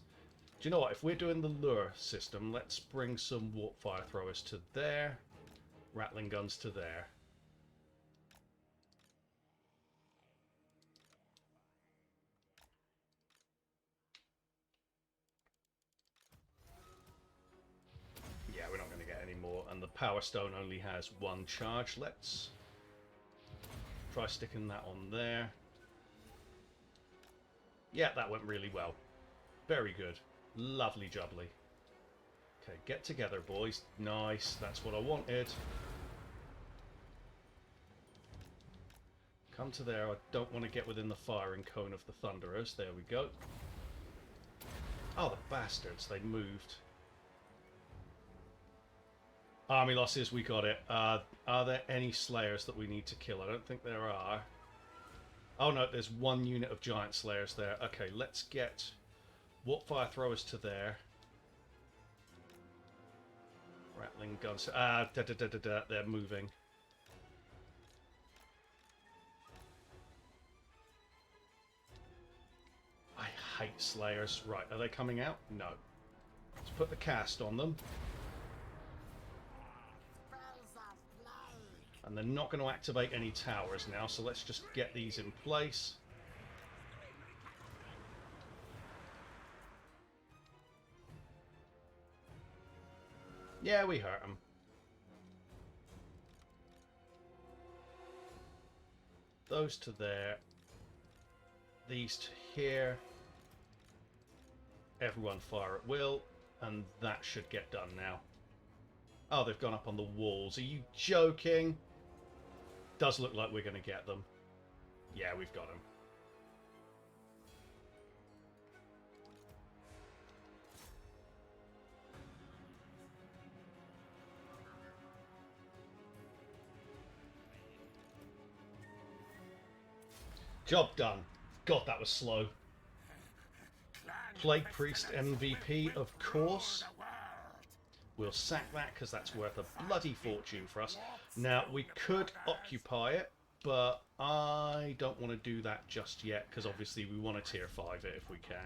Do you know what? If we're doing the lure system, let's bring some warp fire throwers to there, rattling guns to there. Yeah, we're not going to get any more, and the Power Stone only has 1 charge. Let's try sticking that on there. Yeah, that went really well. Very good. Lovely jubbly. Okay, get together, boys. Nice, that's what I wanted. Come to there. I don't want to get within the firing cone of the Thunderers. There we go. Oh, the bastards. They moved. Army losses, we got it. Are there any Slayers that we need to kill? I don't think there are. Oh no, there's 1 unit of Giant Slayers there. Okay, let's get warp fire throwers to there. Rattling guns. They're moving. I hate Slayers. Right, are they coming out? No. Let's put the cast on them. And they're not going to activate any towers now, so let's just get these in place. Yeah, we hurt them. Those to there. These to here. Everyone fire at will. And that should get done now. Oh, they've gone up on the walls. Are you joking? Does look like we're going to get them. Yeah, we've got them. Job done. God, that was slow. Plague Priest MVP, of course. We'll sack that because that's worth a bloody fortune for us. Now, we could occupy it, but I don't want to do that just yet because obviously we want to tier 5 it if we can.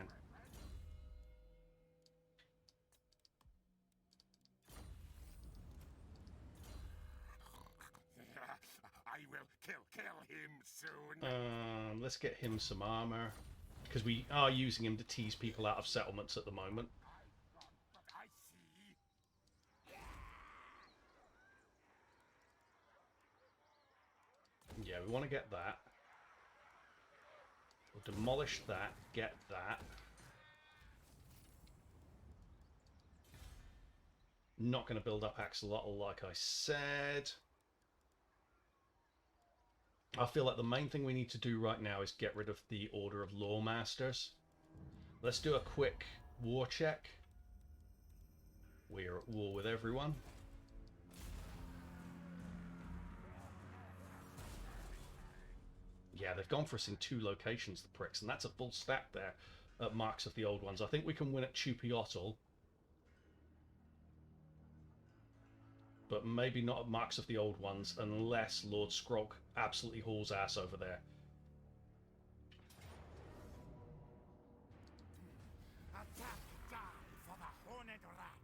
I will kill him soon. Let's get him some armor because we are using him to tease people out of settlements at the moment. I see. Yeah, we want to get that. We'll demolish that, get that. Not going to build up Axolotl like I said. I feel like the main thing we need to do right now is get rid of the Order of Loremasters. Let's do a quick war check. We are at war with everyone. Yeah, they've gone for us in 2 locations, the pricks, and that's a full stack there at Marks of the Old Ones. I think we can win at Chupiotl, but maybe not at Marks of the Old Ones unless Lord Skrolk absolutely hauls ass over there. Attack, die for the horned rat.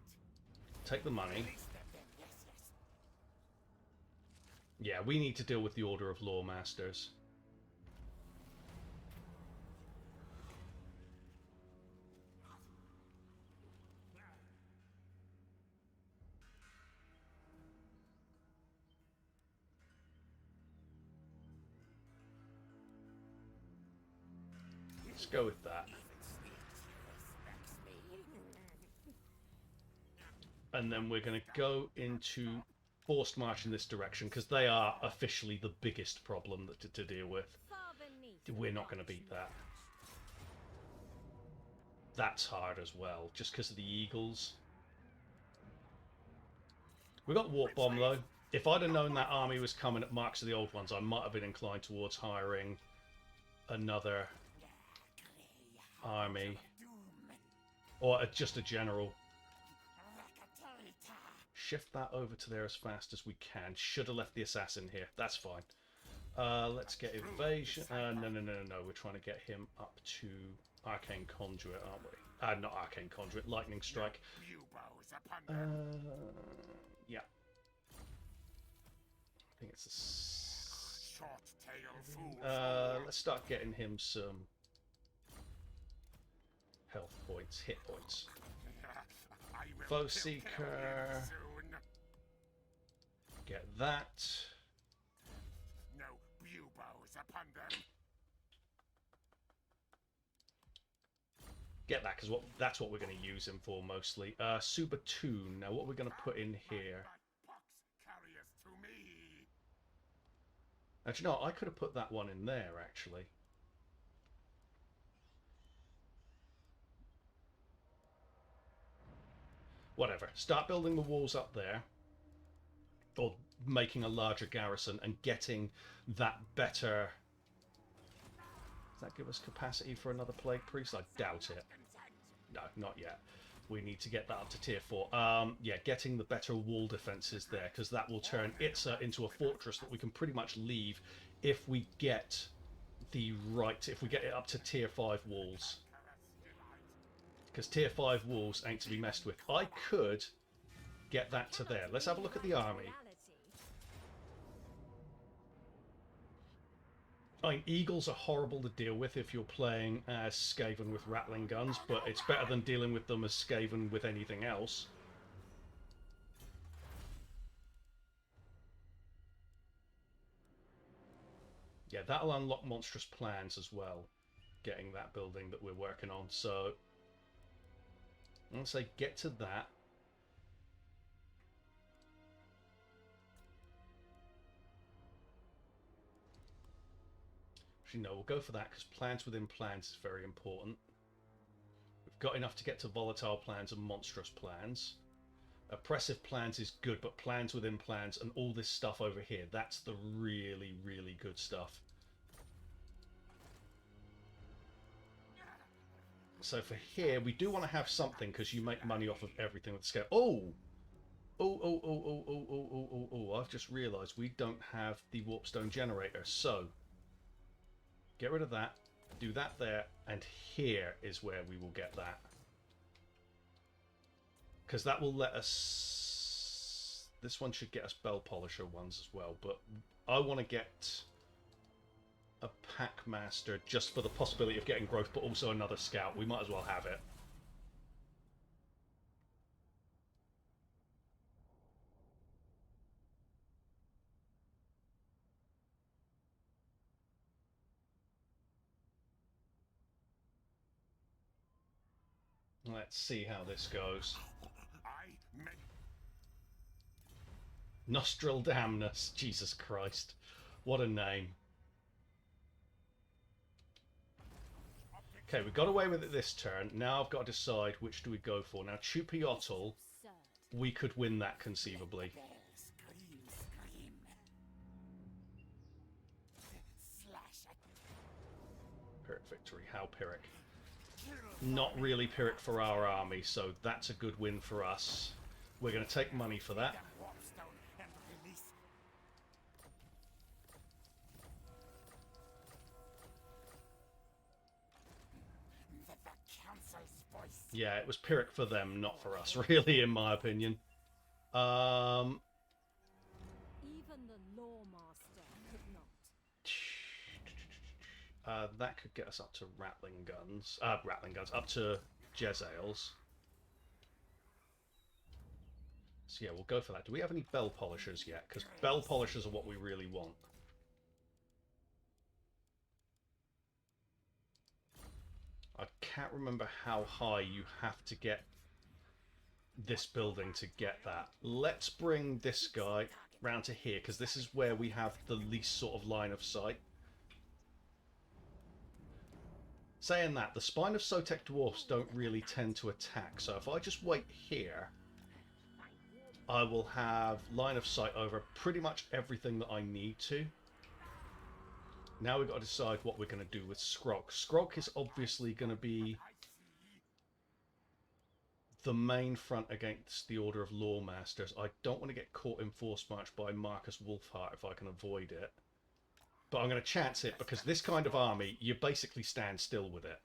Take the money. Release them then. Yes, yes. Yeah, we need to deal with the Order of Loremasters. Let's go with that. And then we're going to go into forced march in this direction because they are officially the biggest problem to deal with. We're not going to beat that. That's hard as well, just because of the eagles. We got Warp Bomb though. If I'd have known that army was coming at Marks of the Old Ones, I might have been inclined towards hiring another army. Or just a general. Shift that over to there as fast as we can. Should have left the assassin here. That's fine. Let's get evasion. No. We're trying to get him up to Arcane Conduit, aren't we? Not Arcane Conduit, Lightning Strike. Yeah. I think it's let's start getting him some health points, hit points. Foe Seeker. Get that. No buboes upon them. Get that, because that's what we're going to use him for mostly. Subatoon. Now, what we're going to put in here? Actually, no, I could have put that one in there, actually. Whatever. Start building the walls up there. Or making a larger garrison and getting that better... Does that give us capacity for another Plague Priest? I doubt it. No, not yet. We need to get that up to tier 4. Yeah, getting the better wall defenses there, because that will turn Itza into a fortress that we can pretty much leave if we get the right... If we get it up to tier 5 walls. Because tier 5 walls ain't to be messed with. I could get that to there. Let's have a look at the army. I mean, eagles are horrible to deal with if you're playing as Skaven with rattling guns, but it's better than dealing with them as Skaven with anything else. Yeah, that'll unlock monstrous plans as well, getting that building that we're working on. So, I'm going to say get to that. No, we'll go for that because plans within plans is very important. We've got enough to get to volatile plans and monstrous plans. Oppressive plans is good, but plans within plans and all this stuff over here, that's the really, really good stuff. So for here, we do want to have something because you make money off of everything with scale. Oh! Oh, I've just realised we don't have the warpstone generator, so... Get rid of that, do that there, and here is where we will get that. Because that will let us... This one should get us Bell Polisher ones as well, but I want to get a Packmaster just for the possibility of getting growth, but also another Scout. We might as well have it. Let's see how this goes. Nostradamus, Jesus Christ. What a name. Okay, we got away with it this turn. Now I've got to decide which do we go for. Now, Chupiotl, we could win that conceivably. Pyrrhic victory. How Pyrrhic? Not really Pyrrhic for our army, so that's a good win for us. We're going to take money for that. Yeah, it was Pyrrhic for them, not for us, really, in my opinion. Even the Loremaster could not. That could get us up to rattling guns, up to Jezzails. So yeah, we'll go for that. Do we have any Bell Polishers yet? Because Bell Polishers are what we really want. I can't remember how high you have to get this building to get that. Let's bring this guy round to here, because this is where we have the least sort of line of sight. Saying that, the Spine of Sotek Dwarfs don't really tend to attack, so if I just wait here, I will have line of sight over pretty much everything that I need to. Now we've got to decide what we're going to do with Skrolk. Skrolk is obviously going to be the main front against the Order of Loremasters. I don't want to get caught in Force March by Markus Wulfhart if I can avoid it. But I'm going to chance it because this kind of army, you basically stand still with it.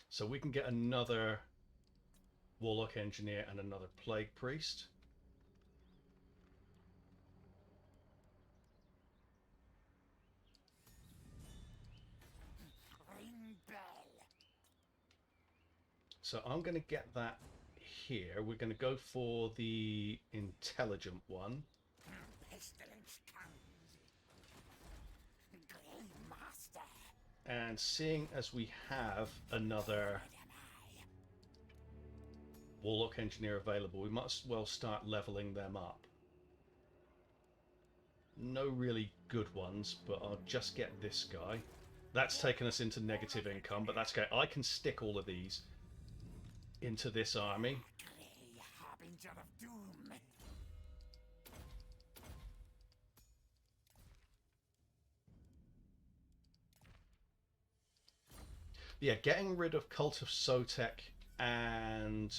So we can get another Warlock Engineer and another Plague Priest. Ring bell. So I'm going to get that here. We're going to go for the intelligent one. Pestilence comes. Grey Master. And seeing as we have another Warlock Engineer available, we might as well start leveling them up. No really good ones, but I'll just get this guy. That's taken us into negative income, but that's okay. I can stick all of these into this army. Grey harbinger of doom. Yeah, getting rid of Cult of Sotek and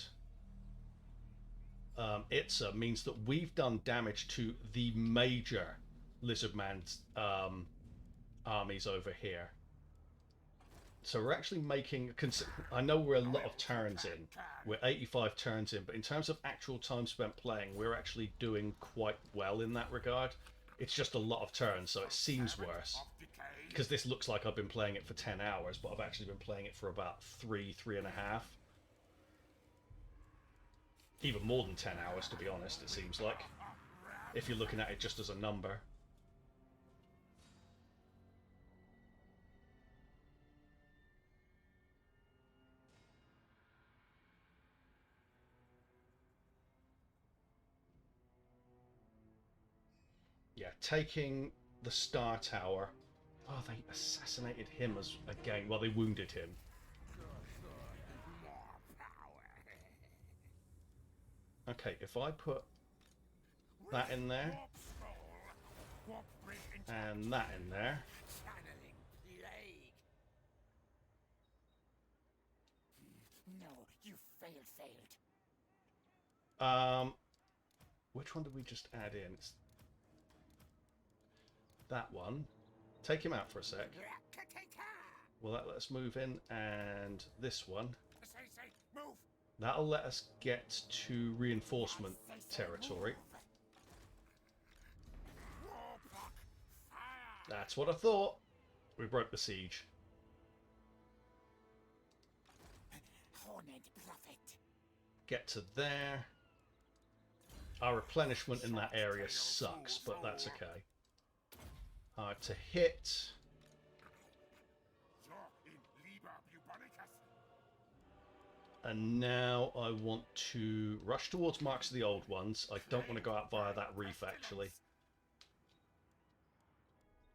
Itza means that we've done damage to the major Lizardman's armies over here. So we're actually making... I know we're a lot of turns in. We're 85 turns in, but in terms of actual time spent playing, we're actually doing quite well in that regard. It's just a lot of turns, so it seems worse. Because this looks like I've been playing it for 10 hours, but I've actually been playing it for about 3.5. Even more than 10 hours, to be honest, it seems like. If you're looking at it just as a number. Yeah, taking the Star Tower. Oh, they assassinated him as again. Well, they wounded him. Okay, if I put that in there and that in there. No, you failed. Which one did we just add in? It's that one. Take him out for a sec. Will that let us move in? And this one. Move. That'll let us get to reinforcement territory. That's what I thought. We broke the siege. Horned prophet. Get to there. Our replenishment in that area sucks, but that's okay. Hard to hit. And now I want to rush towards Marks of the Old Ones. I don't want to go out via that reef, actually.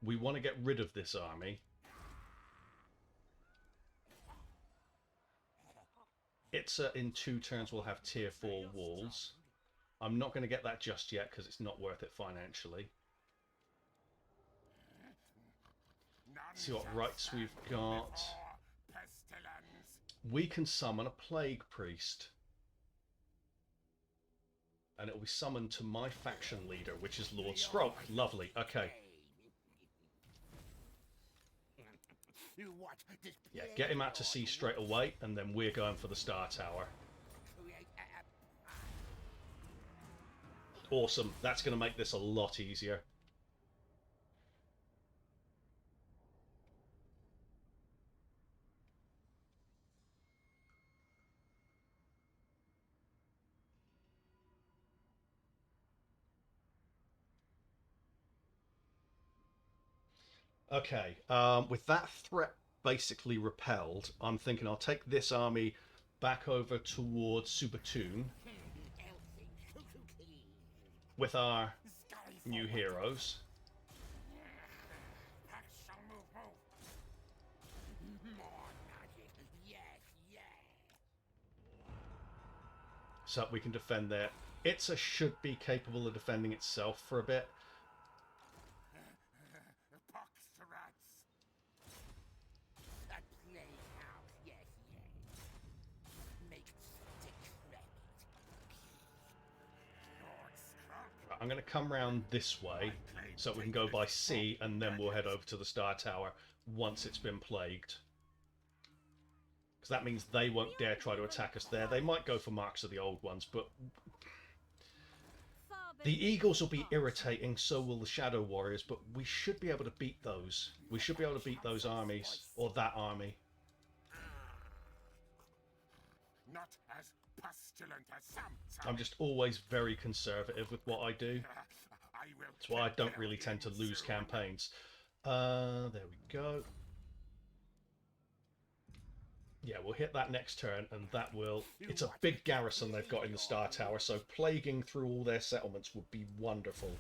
We want to get rid of this army. Itza in 2 turns will have tier 4 walls. I'm not going to get that just yet because it's not worth it financially. See what rights we've got. We can summon a Plague Priest. And it will be summoned to my faction leader, which is Lord Skrolk. Lovely. Okay. Yeah, get him out to sea straight away, and then we're going for the Star Tower. Awesome. That's going to make this a lot easier. Okay, with that threat basically repelled, I'm thinking I'll take this army back over towards Subatoon with our new heroes. So we can defend there. Itza should be capable of defending itself for a bit. I'm going to come round this way so we can go by sea, and then we'll head over to the Star Tower once it's been plagued. Because that means they won't dare try to attack us there. They might go for marks of the old ones, but the Eagles will be irritating, so will the Shadow Warriors, but we should be able to beat those. We should be able to beat those armies, or that army. Not as pestilent as some. I'm just always very conservative with what I do. That's why I don't really tend to lose campaigns. There we go. Yeah, we'll hit that next turn, and that will... It's a big garrison they've got in the Star Tower, so plaguing through all their settlements would be wonderful.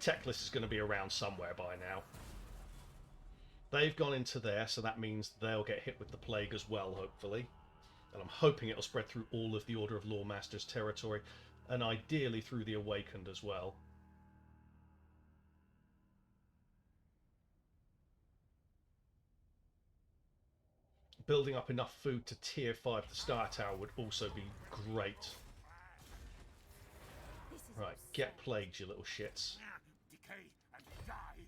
Teclis is going to be around somewhere by now. They've gone into there, so that means they'll get hit with the plague as well, hopefully. And I'm hoping it'll spread through all of the Order of Loremasters territory, and ideally through the Awakened as well. Building up enough food to tier 5 the Star Tower would also be great. Right, get plagued, you little shits. Decay and die.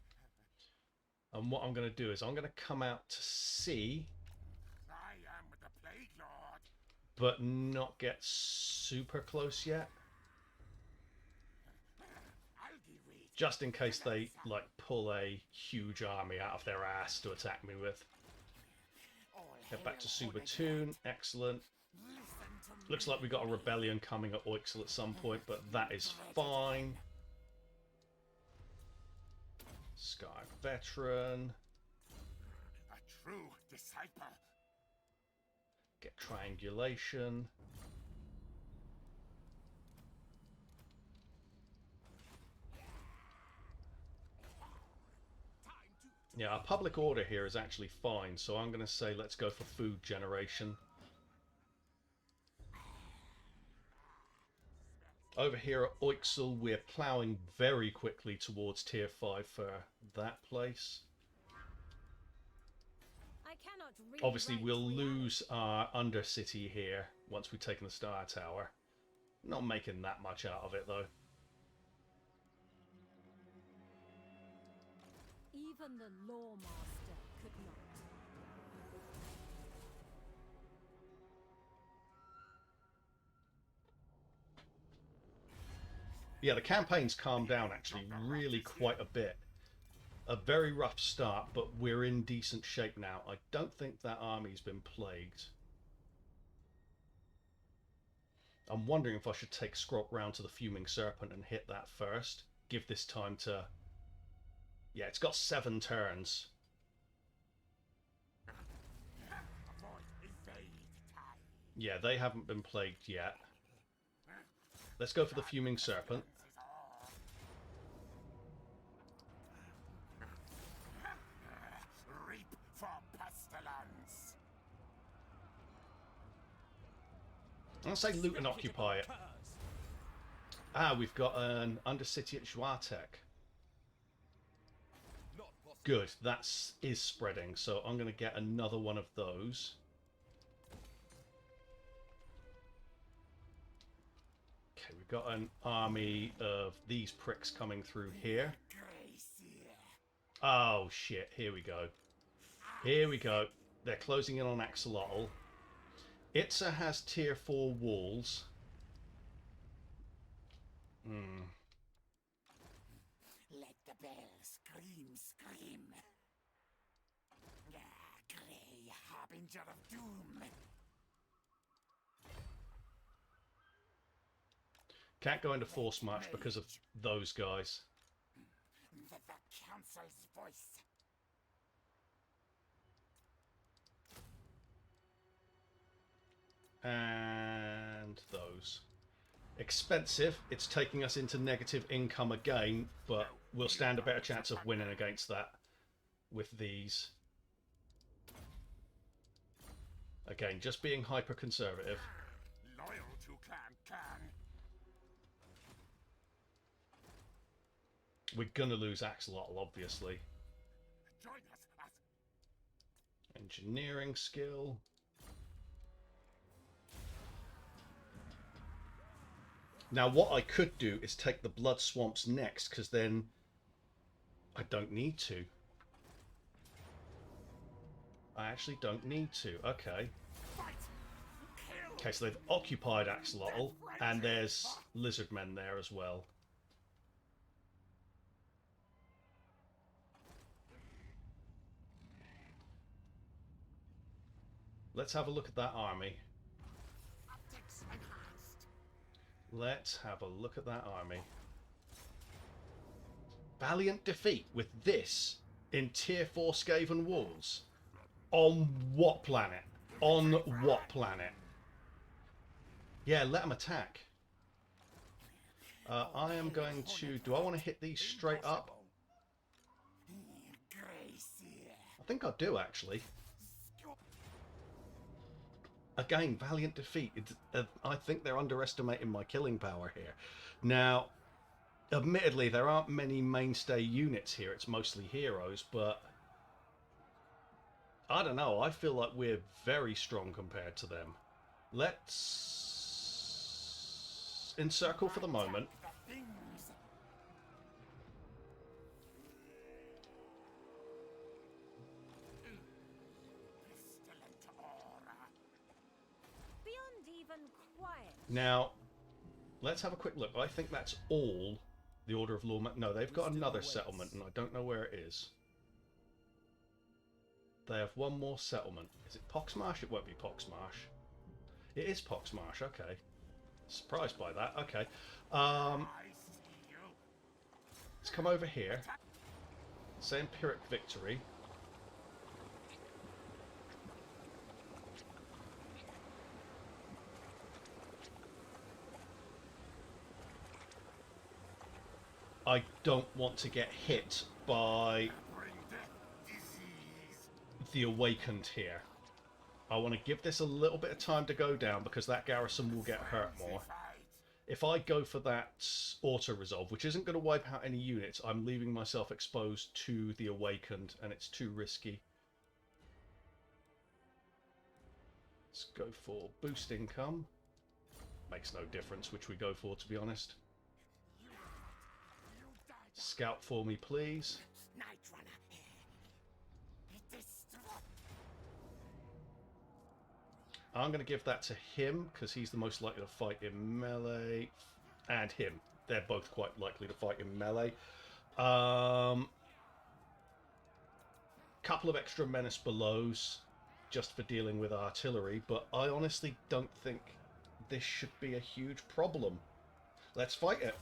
And what I'm going to do is I'm going to come out to sea, I am the Plaguelord. but not get super close yet. Algae weed. Just in case they, like, pull a huge army out of their ass to attack me with. Head back to Subatun. Excellent. Looks like we got a rebellion coming at Oixel at some point, but that is fine. Sky Veteran. A true disciple. Get Triangulation. Yeah, our public order here is actually fine, so I'm going to say let's go for food generation. Over here at Oixel, we're ploughing very quickly towards tier 5 for that place. I cannot Obviously, rewrite we'll reality. lose our Undercity here once we've taken the Star Tower. Not making that much out of it, though. Even the Loremaster could not. Yeah, the campaign's calmed down, actually, really quite a bit. A very rough start, but we're in decent shape now. I don't think that army's been plagued. I'm wondering if I should take Skrolk round to the Fuming Serpent and hit that first. Give this time to... Yeah, it's got 7 turns. Avoid evade time. Yeah, they haven't been plagued yet. Let's go for the Fuming Serpent. This is all. Reap for pestilence. I'll say loot and occupy it. Ah, we've got an Undercity at Joatek. Good, that is spreading, so I'm going to get another one of those. Okay, we've got an army of these pricks coming through here. Oh shit, here we go. Here we go. They're closing in on Axolotl. Itza has tier 4 walls. Let the bell scream, scream. Grey harbinger of doom. Can't go into Force March because of those guys. The council's voice. And those. Expensive. It's taking us into negative income again, but we'll stand a better chance of winning against that with these. Again, just being hyper conservative. Loyal to Clan Khan. We're gonna lose Axolotl, obviously. Join us as Engineering skill. Now, what I could do is take the blood swamps next, because then I don't need to. I actually don't need to. Okay. Okay, so they've occupied Axolotl, and there's lizard men there as well. Let's have a look at that army. Let's have a look at that army. Valiant defeat with this in Tier 4 Skaven walls. On what planet? On what planet? Yeah, let them attack. I am going to... Do I want to hit these straight up? I think I do, actually. Again, valiant defeat. I think they're underestimating my killing power here. Now, admittedly, there aren't many mainstay units here. It's mostly heroes, but... I don't know. I feel like we're very strong compared to them. Let's encircle for the moment. Beyond even quiet. Now, let's have a quick look. I think that's all the Order of Loremasters. No, they've got another settlement, and I don't know where it is. They have one more settlement. Is it Poxmarsh? It won't be Poxmarsh. It is Poxmarsh, okay. Surprised by that, okay. Let's come over here. Say Empiric Victory. I don't want to get hit by the Awakened here. I want to give this a little bit of time to go down because that garrison will get hurt more. If I go for that auto-resolve, which isn't going to wipe out any units, I'm leaving myself exposed to the Awakened, and it's too risky. Let's go for boost income. Makes no difference which we go for, to be honest. Scout for me, please. I'm going to give that to him, because he's the most likely to fight in melee. And him. They're both quite likely to fight in melee. Couple of extra menace belows, just for dealing with artillery, but I honestly don't think this should be a huge problem. Let's fight it.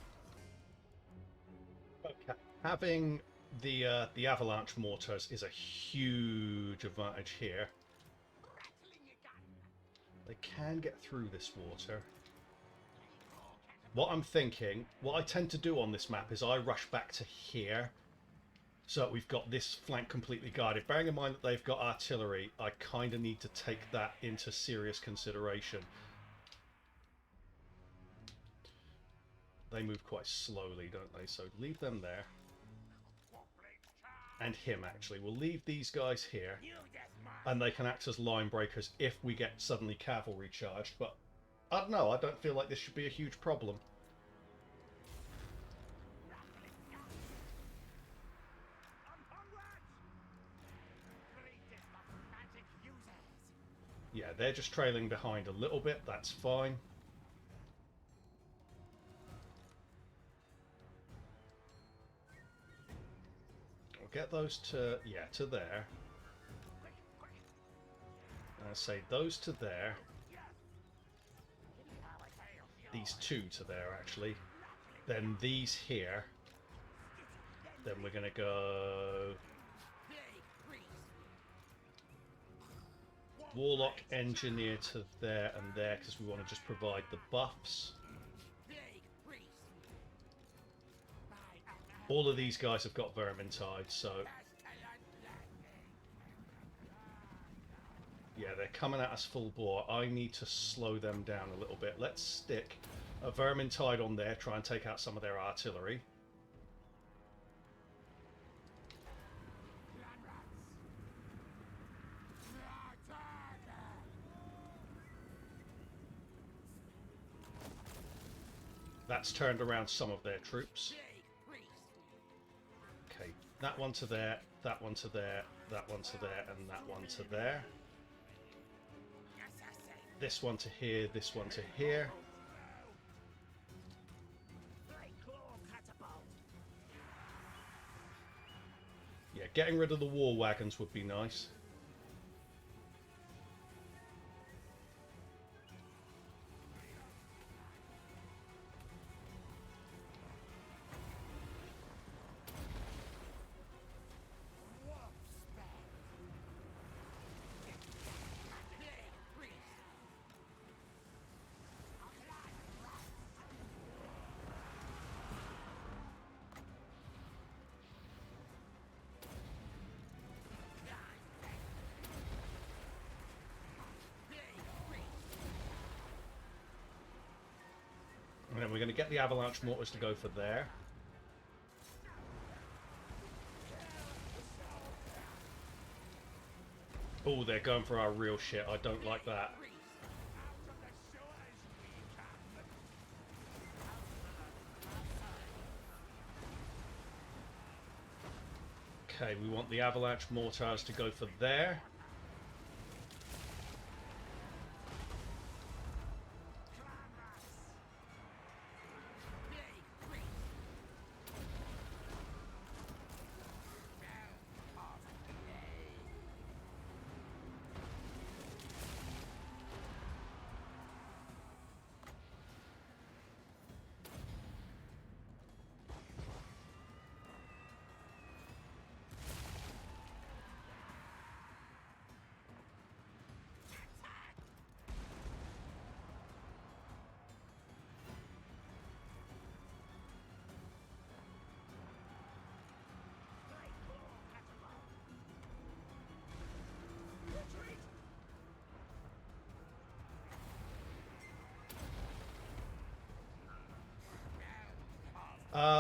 Okay. Having the avalanche mortars is a huge advantage here. They can get through this water. What I'm thinking, what I tend to do on this map is I rush back to here. So we've got this flank completely guarded. Bearing in mind that they've got artillery, I kind of need to take that into serious consideration. They move quite slowly, don't they? So leave them there. And him, actually. We'll leave these guys here. And they can act as line breakers if we get suddenly cavalry charged. But I don't know. I don't feel like this should be a huge problem. Yeah, they're just trailing behind a little bit. That's fine. We'll get those to, yeah, to there. I say those to there. These two to there, actually. Then these here. Then we're going to go... Warlock Engineer to there and there, because we want to just provide the buffs. All of these guys have got Vermintide, so... Yeah, they're coming at us full bore. I need to slow them down a little bit. Let's stick a Vermintide on there, try and take out some of their artillery. That's turned around some of their troops. Okay, that one to there, that one to there, that one to there, and that one to there. This one to here, this one to here. Yeah, getting rid of the war wagons would be nice. And then we're going to get the avalanche mortars to go for there. Oh, they're going for our real shit. I don't like that. Okay, we want the avalanche mortars to go for there.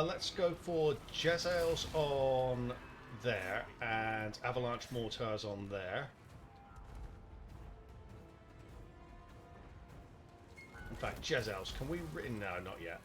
Let's go for Jezzails on there and avalanche mortars on there. In fact, Jezzails, can we... No, not yet.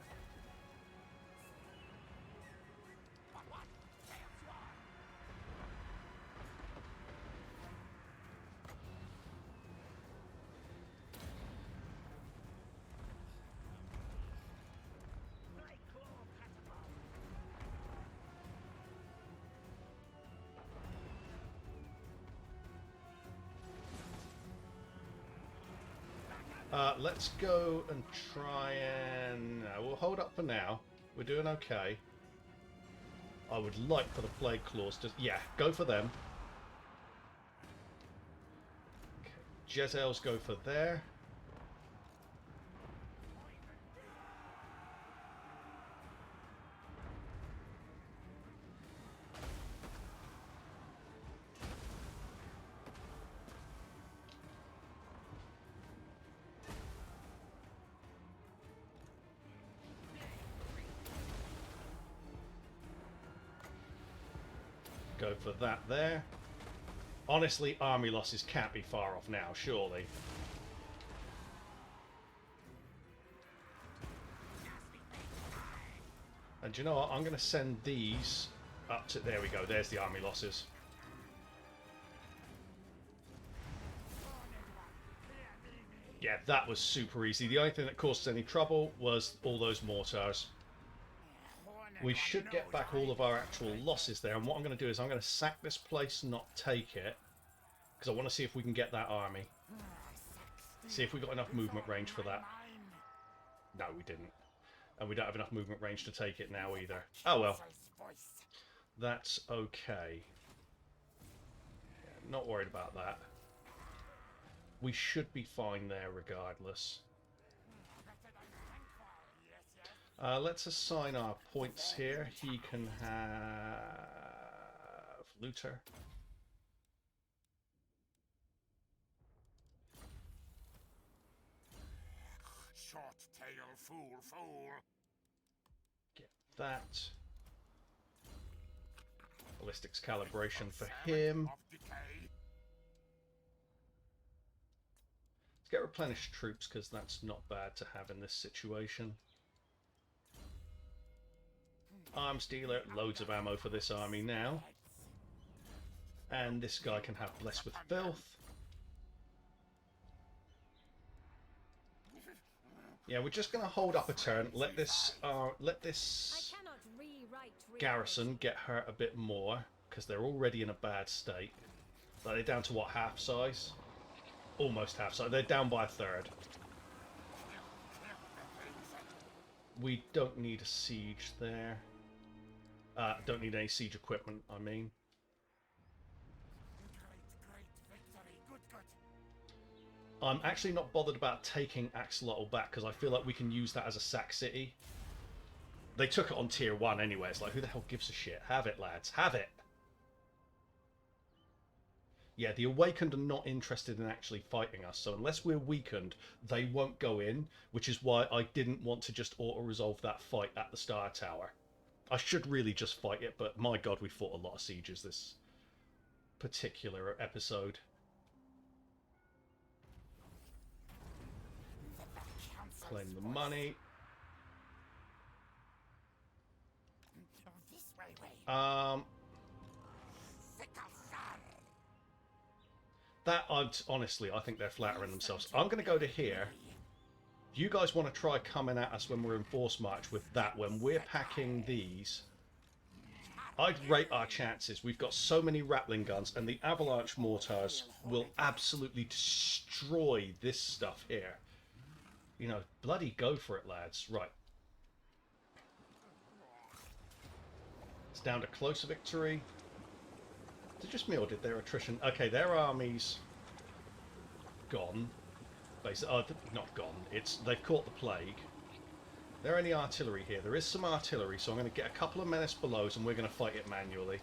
Let's go and try and... we'll hold up for now. We're doing okay. I would like for the Plaguelords to... Yeah, go for them. Okay. Jezzails go for there. Go for that there. Honestly, army losses can't be far off now, surely. And do you know what? I'm going to send these up to... There we go. There's the army losses. Yeah, that was super easy. The only thing that caused us any trouble was all those mortars. We should get back all of our actual losses there, and what I'm going to do is I'm going to sack this place, not take it, because I want to see if we can get that army. See if we got enough movement range for that. No, we didn't. And we don't have enough movement range to take it now either. Oh well. That's okay. Yeah, not worried about that. We should be fine there regardless. Let's assign our points here. He can have looter. Short tail, fool, fool. Get that. Ballistics calibration for him. Let's get replenished troops because that's not bad to have in this situation. Arms dealer, loads of ammo for this army now. And this guy can have Blessed with Filth. Yeah, we're just going to hold up a turn. Let this I cannot rewrite garrison get hurt a bit more, because they're already in a bad state. Like, they're down to what, half size? Almost half size. They're down by a third. We don't need a siege there. Don't need any siege equipment, I mean. Great victory. Good, good. I'm actually not bothered about taking Axolotl back, because I feel like we can use that as a sack city. They took it on tier 1 anyway. It's like, who the hell gives a shit? Have it, lads. Have it. Yeah, the Awakened are not interested in actually fighting us, so unless we're weakened, they won't go in, which is why I didn't want to just auto-resolve that fight at the Star Tower. I should really just fight it, but my god, we fought a lot of sieges this particular episode. Claim the money. This way. That, honestly, I think they're flattering themselves. I'm going to go to here. You guys want to try coming at us when we're in force march with that. When we're packing these, I'd rate our chances. We've got so many Rattling guns, and the avalanche mortars will absolutely destroy this stuff here. You know, bloody go for it, lads. Right. It's down to closer victory. Is it just me, or did their attrition... Okay, their army's gone. Basically, not gone. They've caught the plague. There any artillery here? There is some artillery, so I'm going to get a couple of menace belows, and we're going to fight it manually.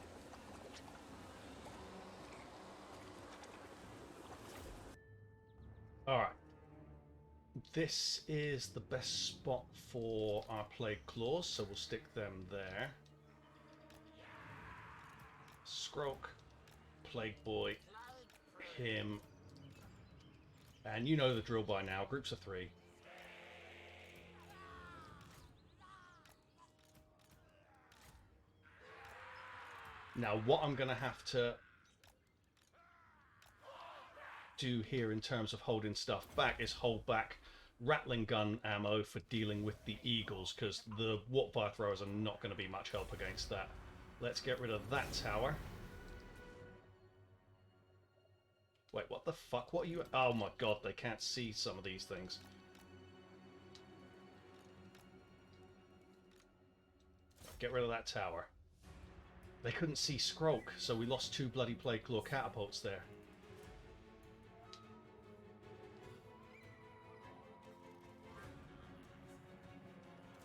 Alright. This is the best spot for our plague claws, so we'll stick them there. Skrolk, Plague Boy, him, and you know the drill by now. Groups of 3. Now, what I'm going to have to do here in terms of holding stuff back is hold back Rattling gun ammo for dealing with the eagles, because the warp fire throwers are not going to be much help against that. Let's get rid of that tower. Wait, what the fuck? What are you... Oh my god, they can't see some of these things. Get rid of that tower. They couldn't see Skrolk, so we lost 2 bloody Plague Claw catapults there.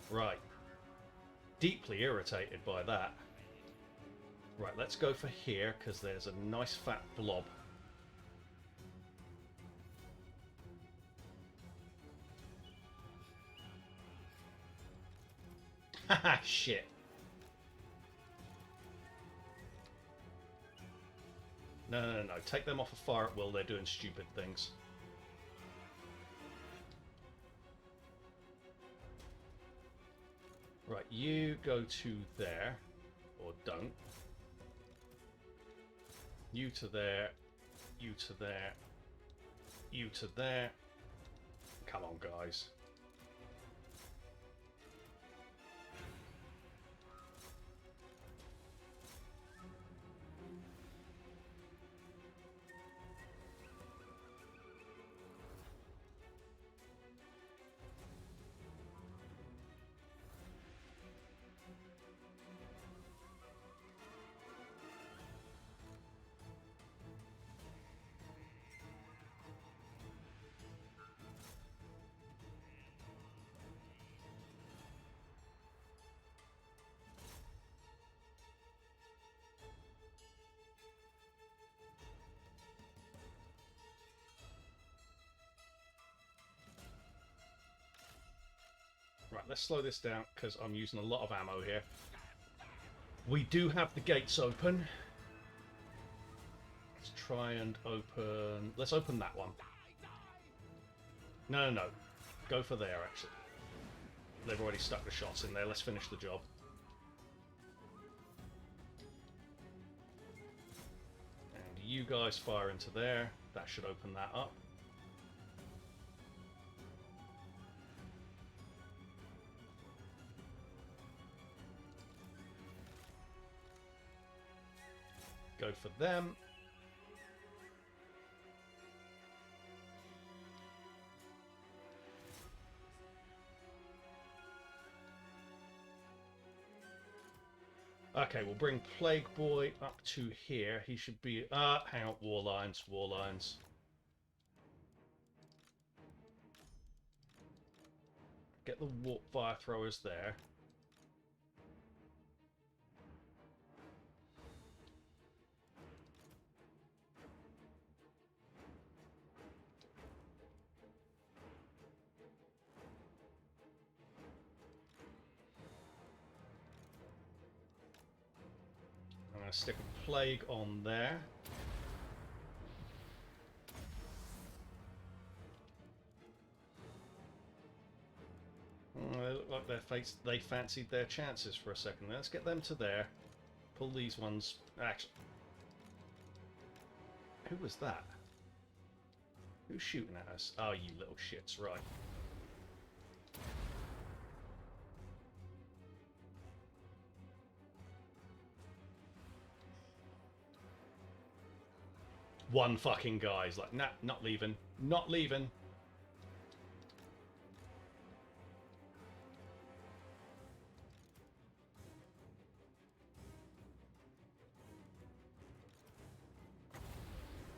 Right. Deeply irritated by that. Right, let's go for here, because there's a nice fat blob. Haha, shit. No. Take them off of fire at will. They're doing stupid things. Right, you go to there. Or don't. You to there. You to there. You to there. Come on, guys. Right, let's slow this down because I'm using a lot of ammo here. We do have the gates open. Let's try and open... Let's open that one. No. Go for there, actually. They've already stuck the shots in there. Let's finish the job. you guys fire into there. That should open that up. Go for them. Okay, we'll bring Plague Boy up to here. He should be... hang on, war lines, war lines. Get the fire throwers there. I'm going to stick a plague on there. They look like they fancied their chances for a second. Let's get them to there. Pull these ones. Actually, who was that? Who's shooting at us? Oh, you little shits, right. One fucking guy's like, nah, not leaving. Not leaving.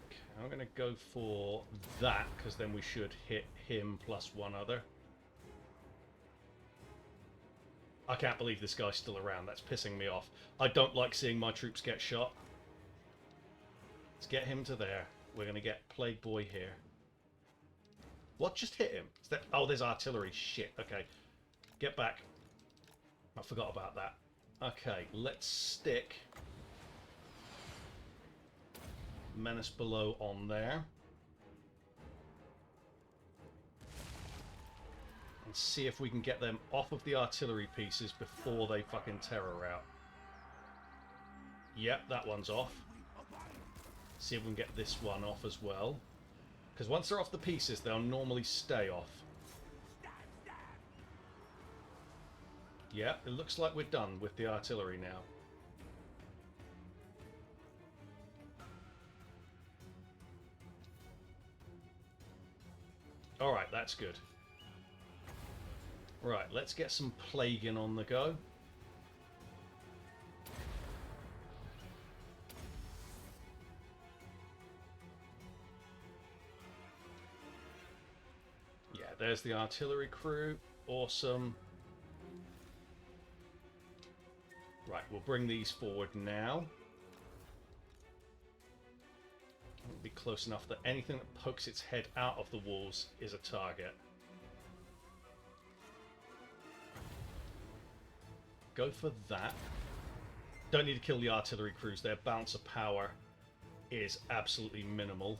Okay, I'm going to go for that, because then we should hit him plus one other. I can't believe this guy's still around. That's pissing me off. I don't like seeing my troops get shot. Let's get him to there. We're going to get Plague Boy here. What just hit him? Is that... Oh, there's artillery. Shit. Okay. Get back. I forgot about that. Okay, let's stick Menace Below on there. And see if we can get them off of the artillery pieces before they fucking terror out. Yep, that one's off. See if we can get this one off as well. Because once they're off the pieces, they'll normally stay off. Yeah, it looks like we're done with the artillery now. Alright, that's good. Right, let's get some plaguing on the go. Yeah, there's the artillery crew. Awesome. Right, we'll bring these forward now. It'll be close enough that anything that pokes its head out of the walls is a target. Go for that. Don't need to kill the artillery crews. Their bounce of power is absolutely minimal.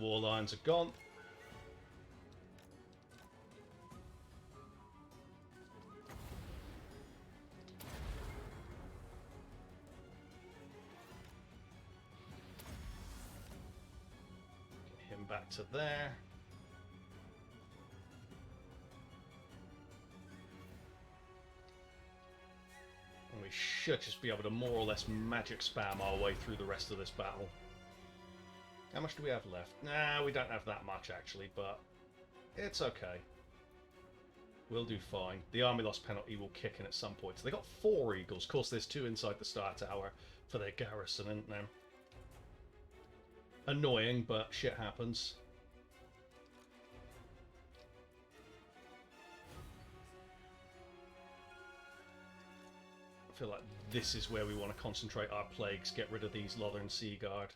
War lines are gone. Get him back to there. And we should just be able to more or less magic spam our way through the rest of this battle. How much do we have left? Nah, we don't have that much actually, but it's okay. We'll do fine. The army loss penalty will kick in at some point. So they got 4 eagles. Of course, there's 2 inside the Star Tower for their garrison, isn't there? Annoying, but shit happens. I feel like this is where we want to concentrate our plagues. Get rid of these Lothern Sea Guard.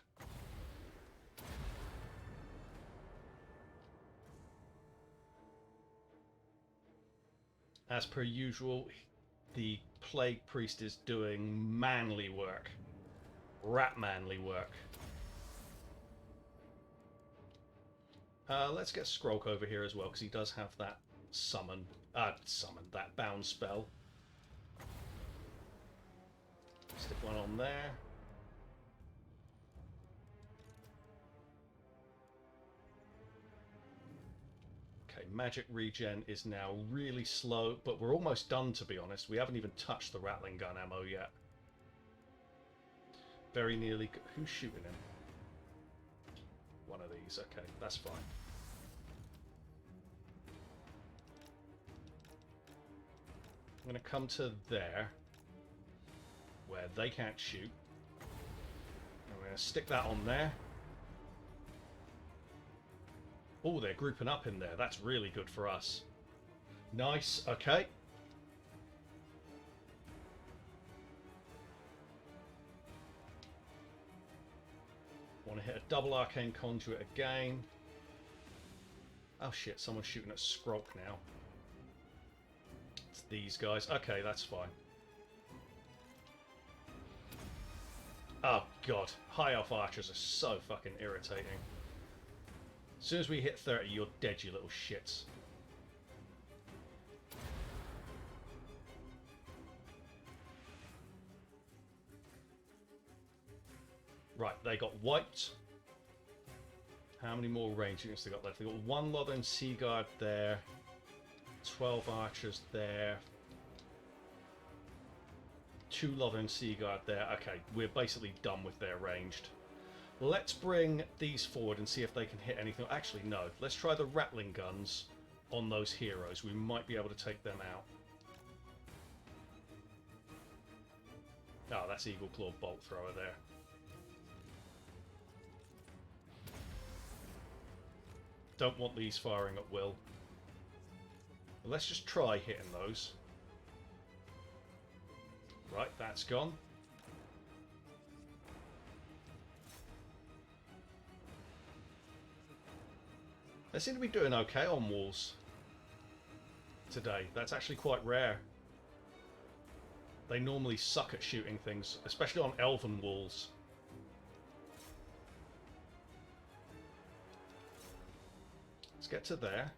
As per usual, the Plague Priest is doing manly work. Rat manly work. Let's get Skrolk over here as well, because he does have that summon that bound spell. Stick one on there. Okay, magic regen is now really slow, but we're almost done, to be honest. We haven't even touched the Rattling gun ammo yet. Very nearly... Who's shooting him? One of these. Okay, that's fine. I'm going to come to there, where they can't shoot. I'm going to stick that on there. Oh, they're grouping up in there. That's really good for us. Nice. Okay. Want to hit a double arcane conduit again. Oh shit, someone's shooting at Skrolk now. It's these guys. Okay, that's fine. Oh god, high elf archers are so fucking irritating. As soon as we hit 30, you're dead, you little shits. Right, they got wiped. How many more range units they got left? They got one Lothern Sea Guard there, 12 archers there, 2 Lothern Sea Guard there. Okay, we're basically done with their ranged. Let's bring these forward and see if they can hit anything. Actually, no. Let's try the Rattling guns on those heroes. We might be able to take them out. Oh, that's Eagle Claw Bolt Thrower there. Don't want these firing at will. But let's just try hitting those. Right, that's gone. They seem to be doing okay on walls today. That's actually quite rare. They normally suck at shooting things, especially on elven walls. Let's get to there.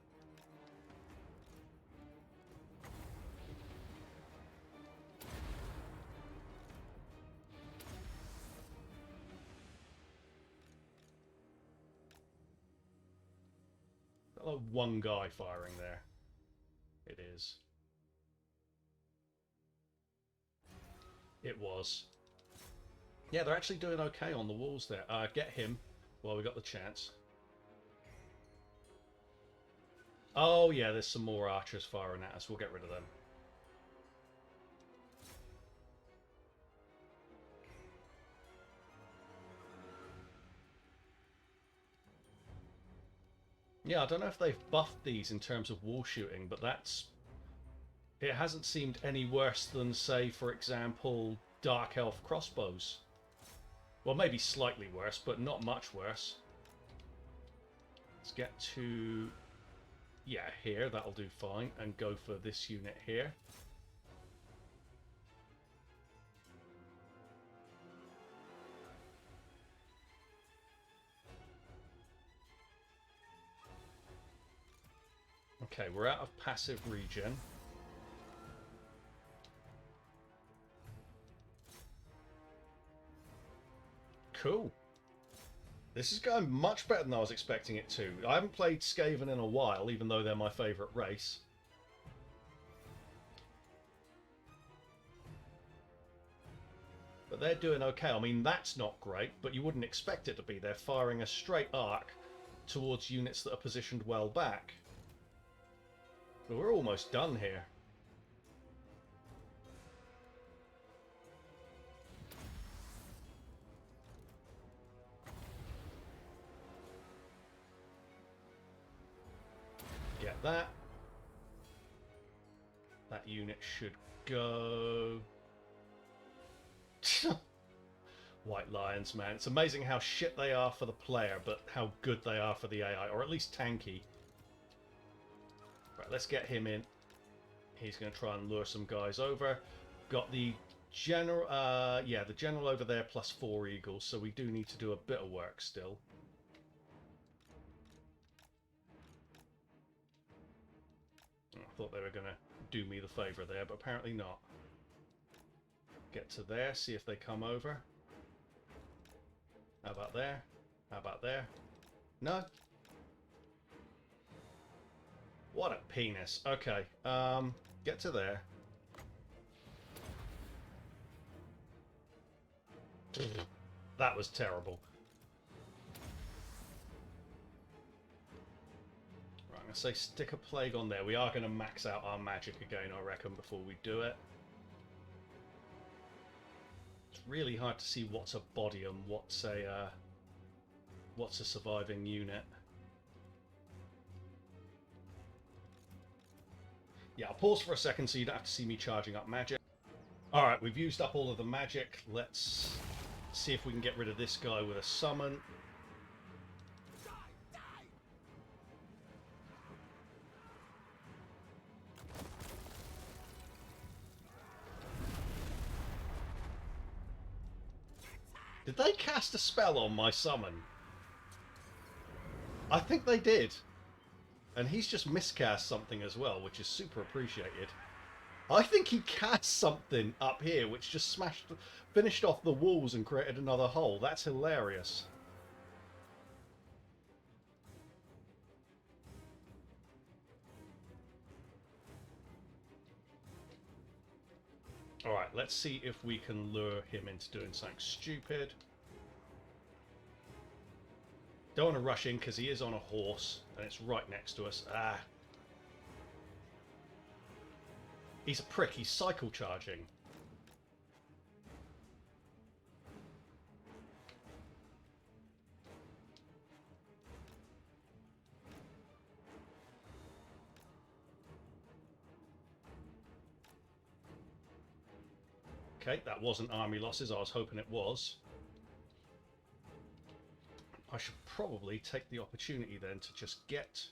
Got like one guy firing there. It is. It was. Yeah, they're actually doing okay on the walls there. Get him while we got the chance. Oh yeah, there's some more archers firing at us. We'll get rid of them. Yeah, I don't know if they've buffed these in terms of wall shooting, but it hasn't seemed any worse than, say, for example, Dark Elf crossbows. Well, maybe slightly worse, but not much worse. Let's get to... yeah, here, that'll do fine, and go for this unit here. Okay, we're out of passive regen. Cool. This is going much better than I was expecting it to. I haven't played Skaven in a while, even though they're my favourite race. But they're doing okay. I mean, that's not great, but you wouldn't expect it to be. They're firing a straight arc towards units that are positioned well back. But we're almost done here. Get that. That unit should go. White Lions, man. It's amazing how shit they are for the player, but how good they are for the AI, or at least tanky. Right, let's get him in. He's going to try and lure some guys over. Got the general, yeah, the general over there plus 4 eagles, so we do need to do a bit of work still. I thought they were going to do me the favour there, but apparently not. Get to there, see if they come over. How about there? How about there? No? What a penis. Okay, get to there. That was terrible. Right, I'm going to say stick a plague on there. We are going to max out our magic again, I reckon, before we do it. It's really hard to see what's a body and what's a surviving unit. Yeah, I'll pause for a second so you don't have to see me charging up magic. Alright, we've used up all of the magic. Let's see if we can get rid of this guy with a summon. Did they cast a spell on my summon? I think they did. And he's just miscast something as well, which is super appreciated. I think he cast something up here, which just finished off the walls and created another hole. That's hilarious. Alright, let's see if we can lure him into doing something stupid. Don't want to rush in because he is on a horse and it's right next to us. Ah. He's a prick. He's cycle charging. Okay, that wasn't army losses. I was hoping it was. I should probably take the opportunity then to just get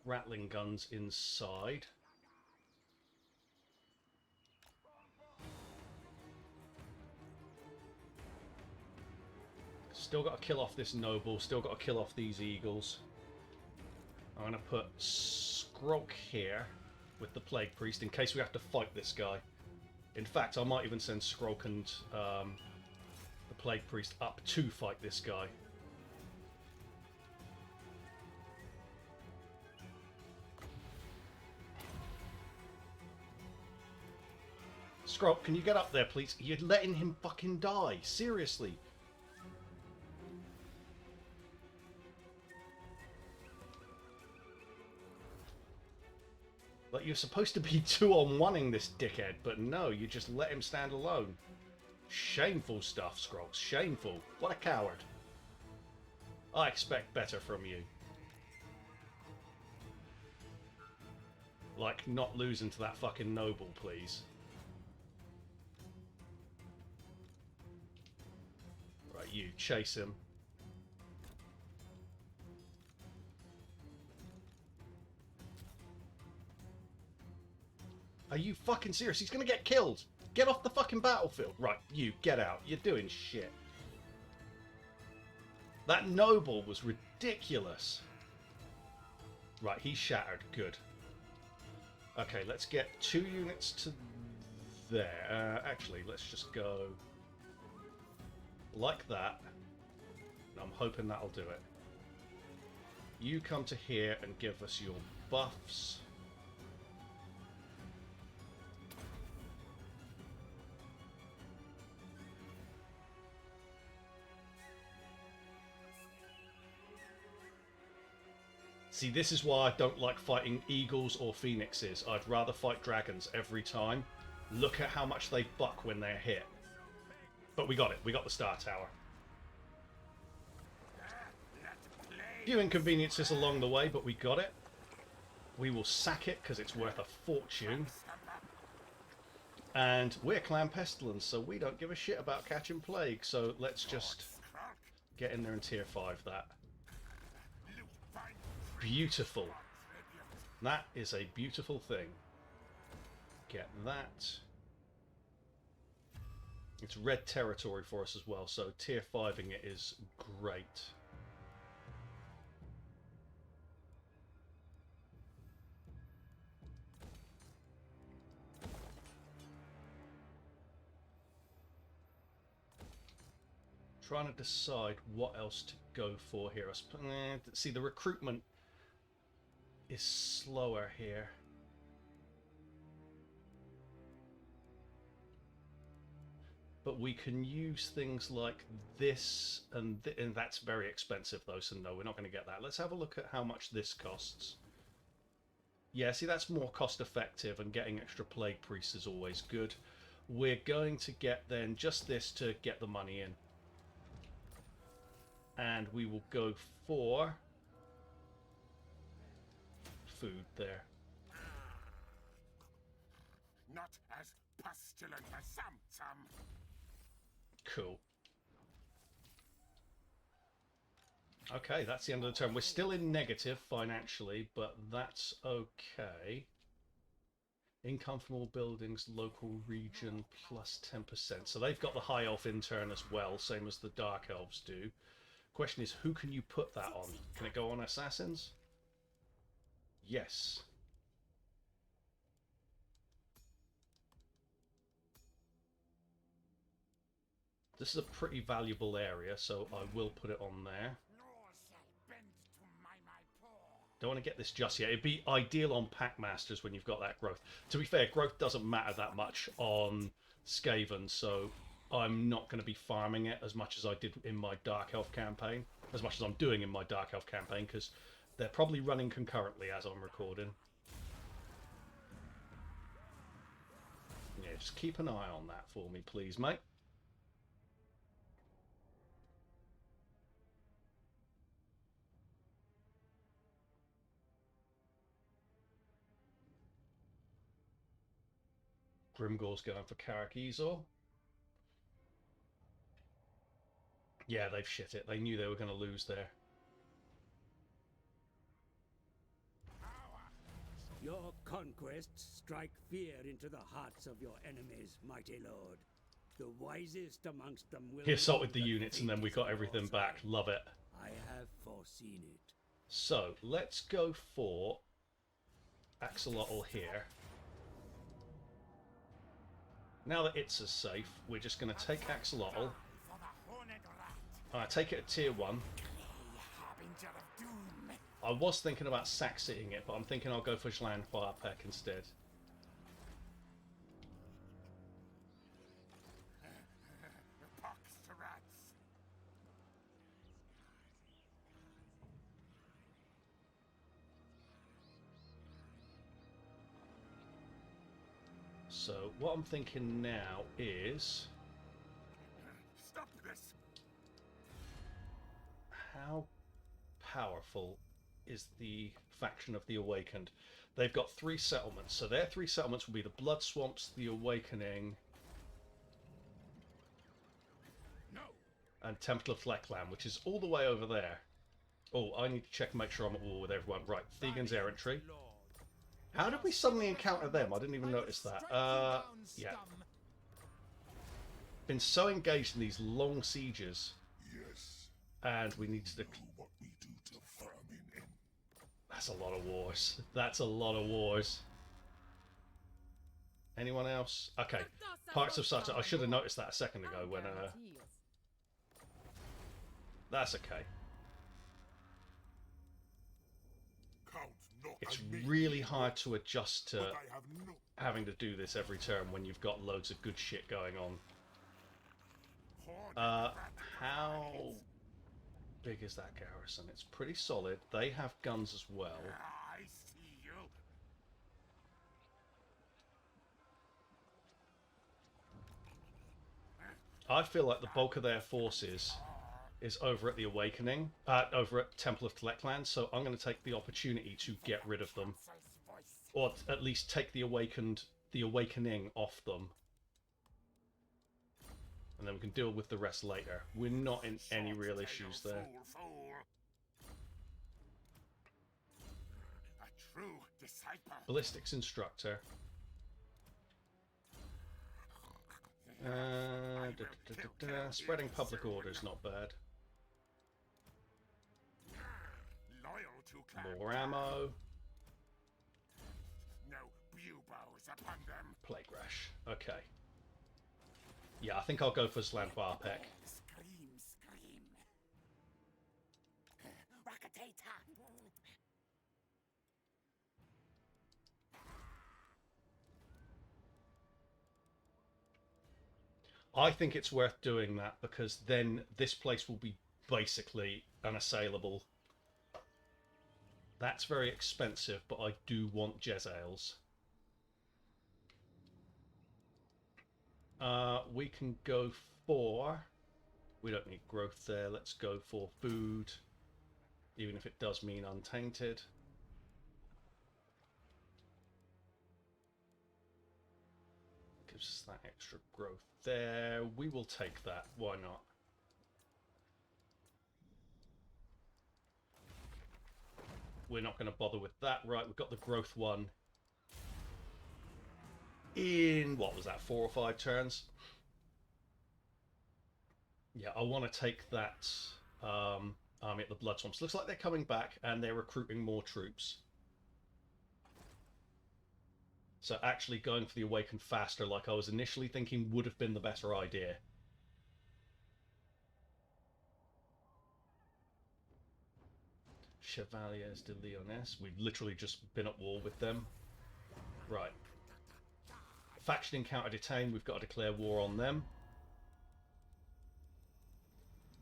rattling guns inside. Still got to kill off this noble, still got to kill off these eagles. I'm going to put Skrolk here with the Plague Priest in case we have to fight this guy. In fact, I might even send Skrolk and the Plague Priest up to fight this guy. Skrolk, can you get up there, please? You're letting him fucking die. Seriously. Like, you're supposed to be 2-on-1ing this dickhead, but no, you just let him stand alone. Shameful stuff, Skrolk. Shameful. What a coward. I expect better from you. Like, not losing to that fucking noble, please. Right, you, chase him. Are you fucking serious? He's gonna get killed! Get off the fucking battlefield! Right, you, get out. You're doing shit. That noble was ridiculous. Right, he's shattered. Good. Okay, let's get 2 units to there. Actually, let's just go like that. And I'm hoping that'll do it. You come to here and give us your buffs. See, this is why I don't like fighting eagles or phoenixes. I'd rather fight dragons every time. Look at how much they buck when they're hit. But we got it. We got the Star Tower. Few inconveniences along the way, but we got it. We will sack it because it's worth a fortune. And we're Clan Pestilence, so we don't give a shit about catching plague. So let's just get in there and tier 5 that. Beautiful. That is a beautiful thing. Get that. It's red territory for us as well, so tier 5ing it is great. Trying to decide what else to go for here. See, the recruitment is slower here. But we can use things like this, and that's very expensive though, so no, we're not going to get that. Let's have a look at how much this costs. Yeah, see, that's more cost effective, and getting extra plague priests is always good. We're going to get then just this to get the money in. And we will go for food there. Not as pestilent as some. Cool. Okay, that's the end of the turn. We're still in negative financially, but that's okay. Income from all buildings, local region, plus 10%. So they've got the High Elf intern as well, same as the Dark Elves do. Question is, who can you put that on? Can it go on Assassins? Yes. This is a pretty valuable area, so I will put it on there. Don't want to get this just yet. It'd be ideal on Packmasters when you've got that growth. To be fair, growth doesn't matter that much on Skaven, so I'm not going to be farming it as much as I did in my Dark Elf campaign. As much as I'm doing in my Dark Elf campaign, because they're probably running concurrently as I'm recording. Yeah, just keep an eye on that for me, please, mate. Grimgor's going for Karak-Ezor. Yeah, they've shit it. They knew they were going to lose there. Your conquests strike fear into the hearts of your enemies, mighty lord. The wisest amongst them will... He assaulted the units and then we got everything back. Love it. I have foreseen it. So, let's go for Axolotl here. Now that Itza's safe, we're just going to take Axolotl. Take it at tier 1. I was thinking about sack-sitting it, but I'm thinking I'll go for Schlandfarpeck instead. So what I'm thinking now is, Stop this. How powerful is the faction of the Awakened? They've got 3 settlements, so their 3 settlements will be the Blood Swamps, the Awakening, and Temple of Fleckland, which is all the way over there. Oh, I need to check and make sure I'm at war with everyone. Right, Thegan's Errantry. How did we suddenly encounter them? I didn't even notice that. Yeah. Been so engaged in these long sieges. Yes. And we need to... Do what we do to vermin. That's a lot of wars. That's a lot of wars. Anyone else? Okay. Parts of Sutter. I should have noticed that a second ago when... That's okay. It's really hard to adjust to having to do this every turn when you've got loads of good shit going on. How big is that garrison? It's pretty solid. They have guns as well. I see you. I feel like the bulk of their forces is over at the Awakening, over at Temple of Fleckland, so I'm going to take the opportunity to get rid of them. Or at least take the Awakening off them. And then we can deal with the rest later. We're not in any real issues there. A true disciple. Ballistics Instructor. Spreading public order is not bad. More ammo. No buboes upon them. Plague Rash. Okay. Yeah, I think I'll go for Schlandfarpeck. I think it's worth doing that because then this place will be basically unassailable. That's very expensive, but I do want Jezzails. We can go for... We don't need growth there. Let's go for food, even if it does mean untainted. Gives us that extra growth there. We will take that. Why not? We're not going to bother with that. Right, we've got the growth one in, what was that, 4 or 5 turns? Yeah, I want to take that army at the Blood Swamps. Looks like they're coming back and they're recruiting more troops. So actually going for the Awaken faster, like I was initially thinking, would have been the better idea. Chevaliers de Lyonesse. We've literally just been at war with them. Right. Faction encounter detained. We've got to declare war on them.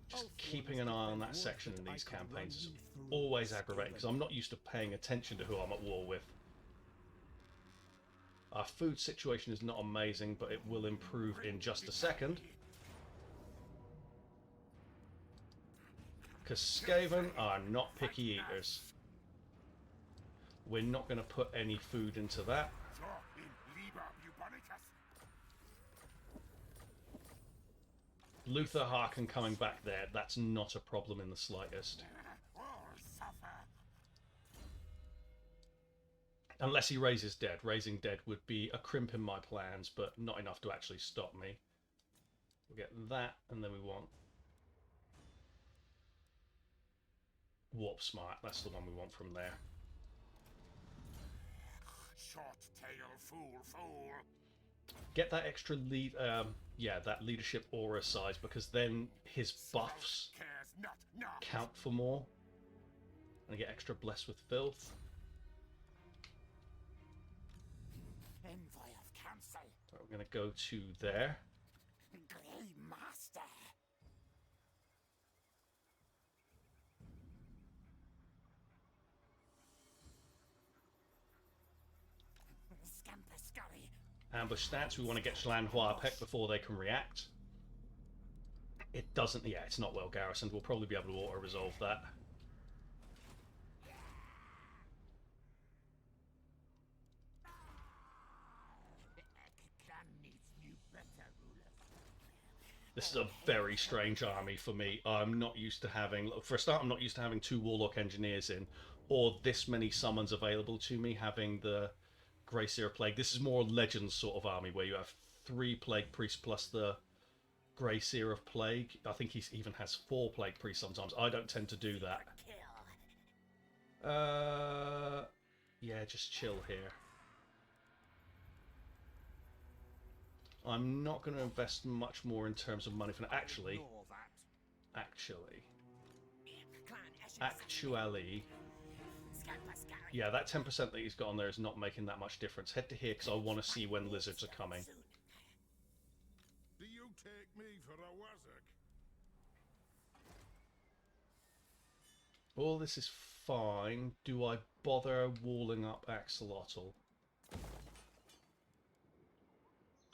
Just keeping an eye on that section in these campaigns is always aggravating because I'm not used to paying attention to who I'm at war with. Our food situation is not amazing, but it will improve in just a second. Because Skaven are not picky eaters. We're not going to put any food into that. Luther Harkin coming back there, that's not a problem in the slightest. Unless he raises dead. Raising dead would be a crimp in my plans, but not enough to actually stop me. We'll get that, and then we want Warp Smart. That's the one we want from there. Short tail, fool, fool. Get that extra lead, yeah, that leadership aura size, because then his buffs count for more. And I get extra blessed with filth. Envoy of council. So we're going to go to there. Grey master. Scamper scurry. Ambush stats, we want to get Schlan Huapek before they can react. It doesn't, yeah, it's not well garrisoned. We'll probably be able to auto-resolve that. This is a very strange army for me. I'm not used to having, for a start, I'm not used to having 2 Warlock Engineers in, or this many summons available to me, having the Grey Seer of Plague. This is more Legends sort of army, where you have 3 Plague Priests plus the Grey Seer of Plague. I think he even has 4 Plague Priests sometimes. I don't tend to do that. Yeah, just chill here. I'm not going to invest much more in terms of money for now. Actually, yeah, that 10% that he's got on there is not making that much difference. Head to here because I want to see when lizards are coming. Do you take me for a wazzock? All this is fine. Do I bother walling up Axolotl?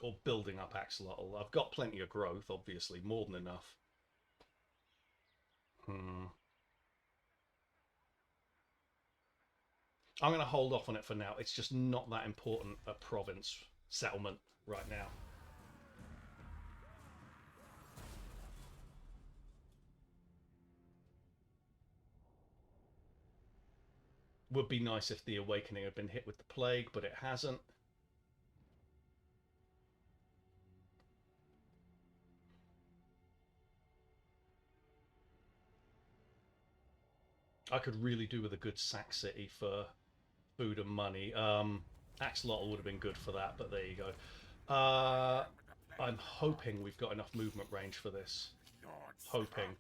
Or building up Axolotl? I've got plenty of growth, obviously, more than enough. I'm going to hold off on it for now. It's just not that important a province settlement right now. Would be nice if the Awakening had been hit with the plague, but it hasn't. I could really do with a good sack city for food and money. Axolotl would have been good for that, but there you go. I'm hoping we've got enough movement range for this. Lord Hoping.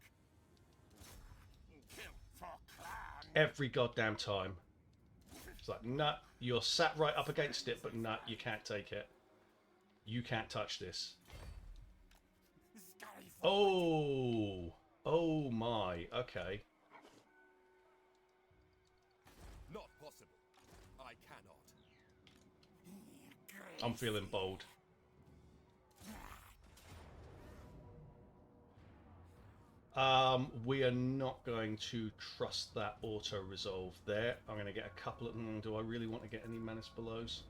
Skrolk. Kill for clan. every goddamn time. It's like, nah, you're sat right up against it, but nah, you can't take it. You can't touch this. Scurry forward. Oh! Oh my, okay. Not possible. I cannot. I'm feeling bold. We are not going to trust that auto-resolve there. I'm going to get a couple of... do I really want to get any Menace Belows?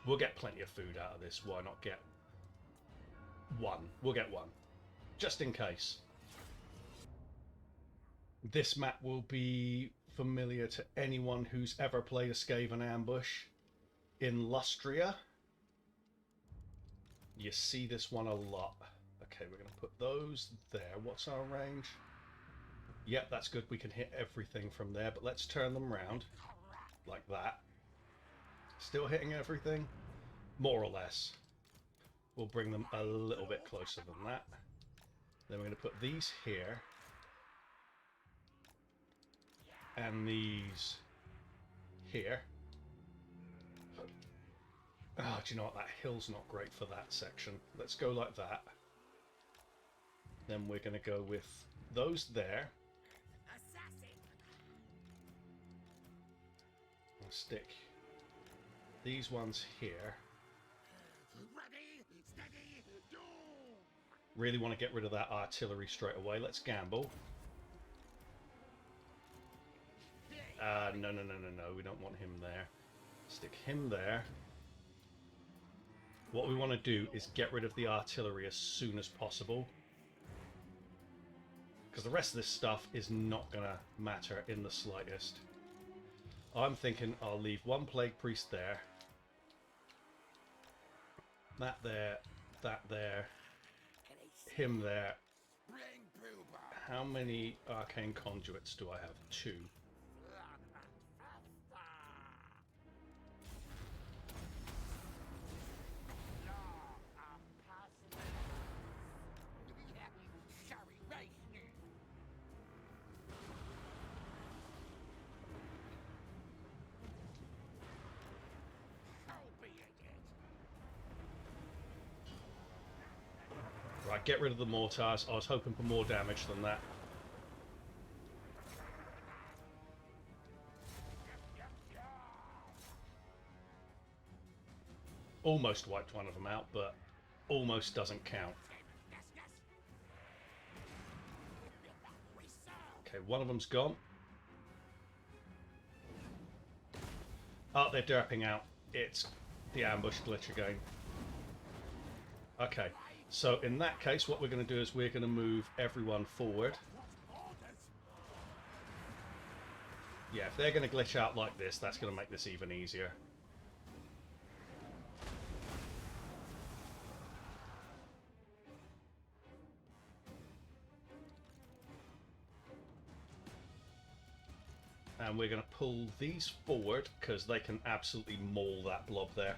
We'll get plenty of food out of this. Why not get one? We'll get one. Just in case. This map will be familiar to anyone who's ever played a Skaven ambush in Lustria. You see this one a lot. Okay, we're going to put those there. What's our range? Yep, that's good. We can hit everything from there, but let's turn them round like that. Still hitting everything? More or less. We'll bring them a little bit closer than that. Then we're going to put these here. And these here. Oh, do you know what? That hill's not great for that section. Let's go like that. Then we're going to go with those there. Assassin. I'll stick these ones here. Ready, steady, do. Really want to get rid of that artillery straight away. Let's gamble. No. We don't want him there. Stick him there. What we want to do is get rid of the artillery as soon as possible. Because the rest of this stuff is not going to matter in the slightest. I'm thinking I'll leave one Plague Priest there. That there. That there. Him there. Bring Pooba. How many Arcane Conduits do I have? 2. Right, get rid of the mortars. I was hoping for more damage than that. Almost wiped one of them out, but almost doesn't count. Okay, one of them's gone. Oh, they're derping out. It's the ambush glitch again. Okay, so in that case, what we're going to do is we're going to move everyone forward. Yeah, if they're going to glitch out like this, that's going to make this even easier. And we're going to pull these forward because they can absolutely maul that blob there.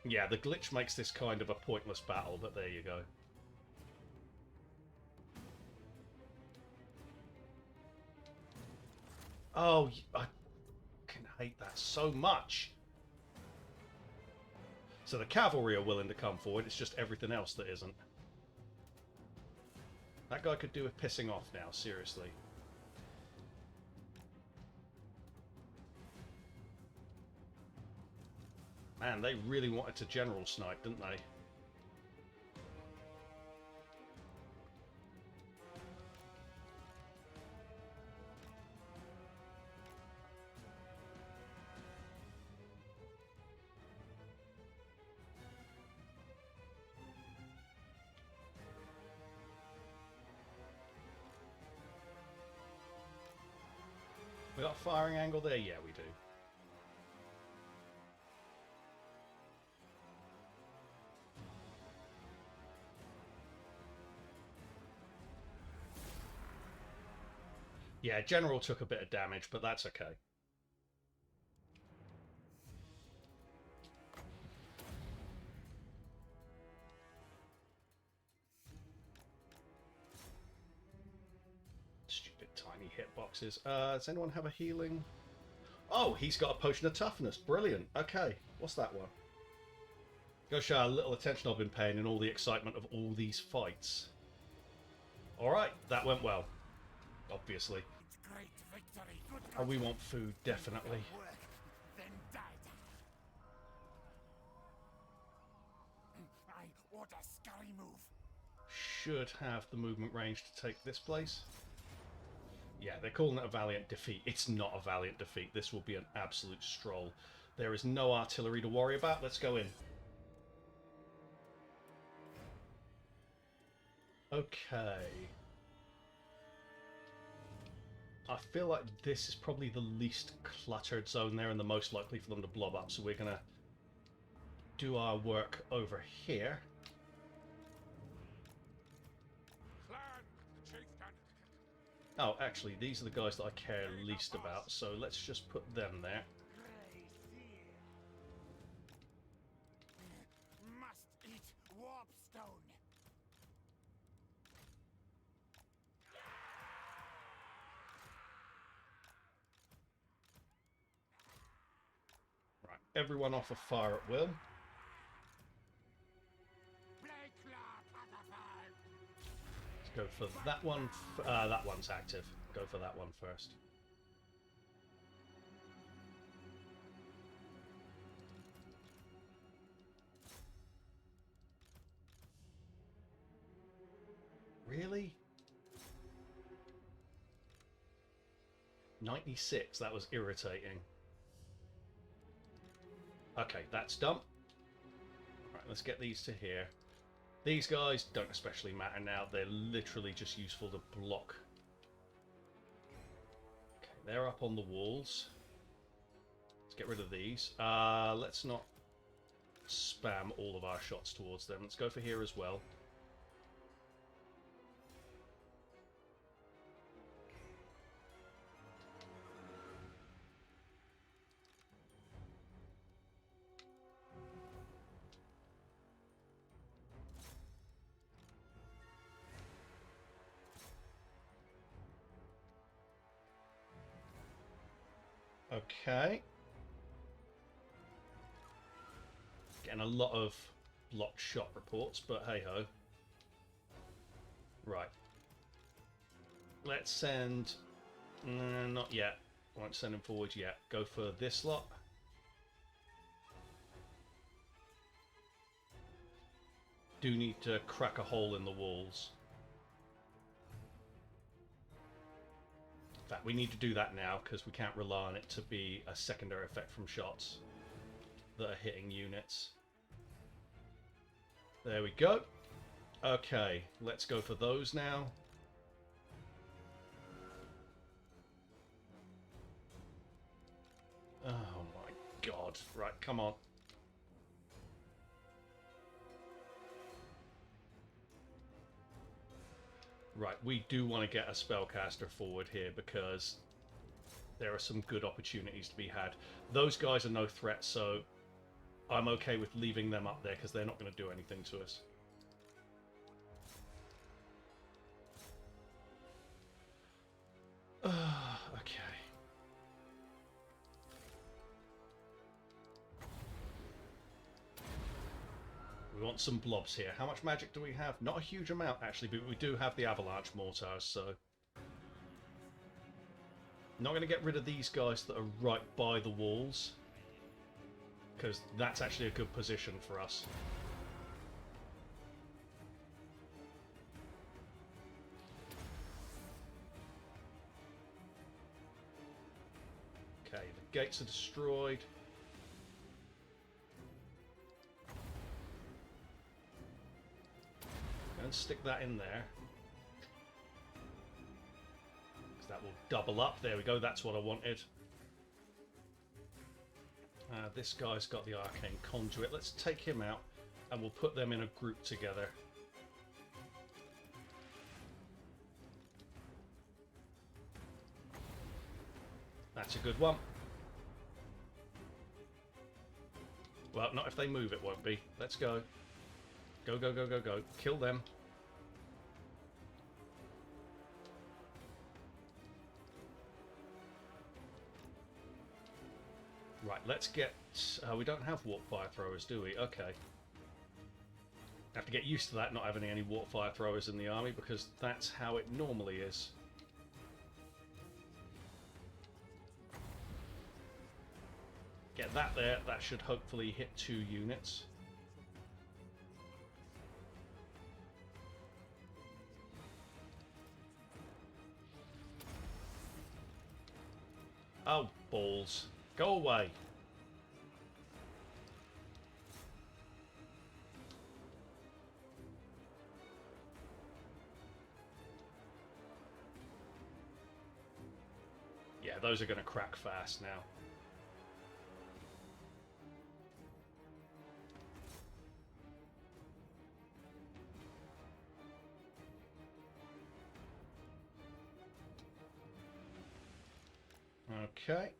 Yeah, the glitch makes this kind of a pointless battle, but there you go. Oh, I can hate that so much. So the cavalry are willing to come forward, it's just everything else that isn't. That guy could do with pissing off now, seriously. Man, they really wanted to general snipe, didn't they? We got a firing angle there? Yeah, we do. Yeah, General took a bit of damage, but that's okay. hitboxes. Does anyone have a healing? Oh, he's got a potion of toughness. Brilliant. Okay, what's that one? Go show how little attention I've been paying in all the excitement of all these fights. Alright, that went well. Obviously. It's great victory. Good Oh, we want food, definitely. work, then die. I order scurry move. Should have the movement range to take this place. Yeah, they're calling it a valiant defeat. It's not a valiant defeat. This will be an absolute stroll. There is no artillery to worry about. Let's go in. Okay. I feel like this is probably the least cluttered zone there and the most likely for them to blob up. So we're going to do our work over here. Clan chieftain. Oh, actually, these are the guys that I care least about. So let's just put them there. Grey fear. Must eat warpstone. Right, everyone off of fire at will. Plaguelord Hatterfall. Let's go for that one. That one's active. Go for that one first. Really? 96, that was irritating. Okay, that's done. Right, let's get these to here. These guys don't especially matter now. They're literally just useful to block. Okay, they're up on the walls. Let's get rid of these. Let's not spam all of our shots towards them. Let's go for here as well. Okay. Getting a lot of blocked shot reports, but hey ho. Right. Let's send... not yet. Won't send him forward yet. Go for this lot. Do need to crack a hole in the walls. In fact, we need to do that now because we can't rely on it to be a secondary effect from shots that are hitting units. There we go. Okay, let's go for those now. Oh my god. Right, come on. Right, we do want to get a spellcaster forward here because there are some good opportunities to be had. Those guys are no threat, so I'm okay with leaving them up there because they're not going to do anything to us. Okay. We want some blobs here. How much magic do we have? Not a huge amount, actually, but we do have the avalanche mortars, so... Not going to get rid of these guys that are right by the walls, because that's actually a good position for us. Okay, the gates are destroyed. And stick that in there. Because that will double up. There we go, that's what I wanted. This guy's got the arcane conduit. Let's take him out and we'll put them in a group together. That's a good one. Well, not if they move, it won't be. Let's go. Go, go, go, go, go. Kill them. let's get... we don't have warp fire throwers, do we? Okay. Have to get used to that, not having any warp fire throwers in the army, because that's how it normally is. Get that there. That should hopefully hit 2 units. Oh, balls. Go away. Yeah, those are going to crack fast now. Okay.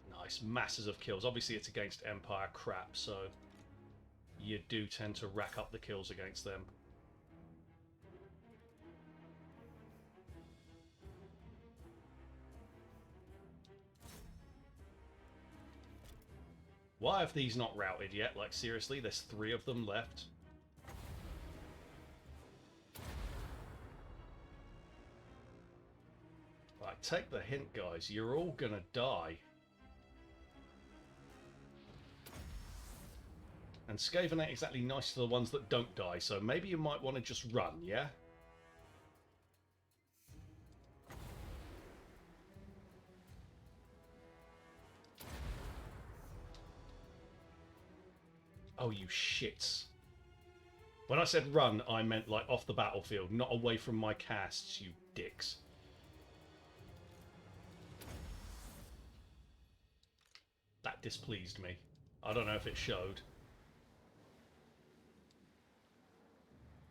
Nice, masses of kills. Obviously it's against Empire crap, so you do tend to rack up the kills against them. Why have these not routed yet? Like, seriously, there's 3 of them left. Like, take the hint, guys. You're all gonna die. And Skaven ain't exactly nice to the ones that don't die, so maybe you might want to just run, yeah? Oh, you shits. When I said run, I meant like off the battlefield, not away from my casts, you dicks. That displeased me. I don't know if it showed.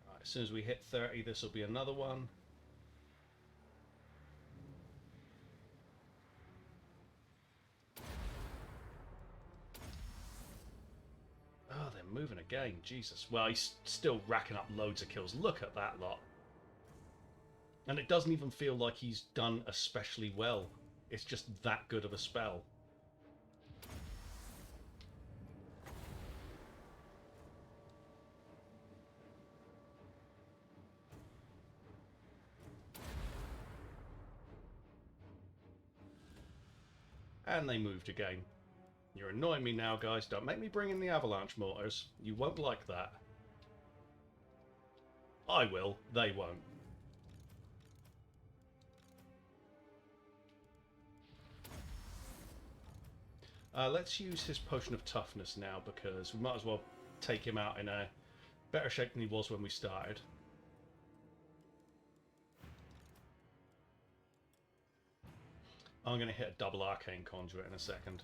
Right, as soon as we hit 30, this will be another one. Oh, they're moving again. Jesus. Well, he's still racking up loads of kills. Look at that lot. And it doesn't even feel like he's done especially well. It's just that good of a spell. And they moved again. You're annoying me now, guys. Don't make me bring in the avalanche mortars. You won't like that. I will. They won't. Let's use his potion of toughness now, because we might as well take him out in a better shape than he was when we started. I'm going to hit a double arcane conduit in a second.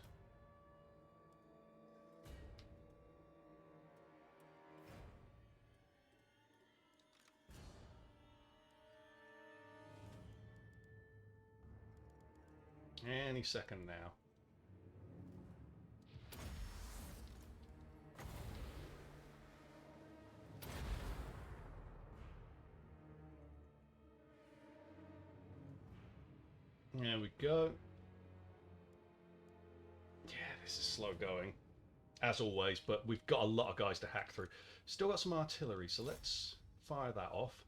Any second now. There we go. Yeah, this is slow going, as always, but we've got a lot of guys to hack through. Still got some artillery, so let's fire that off.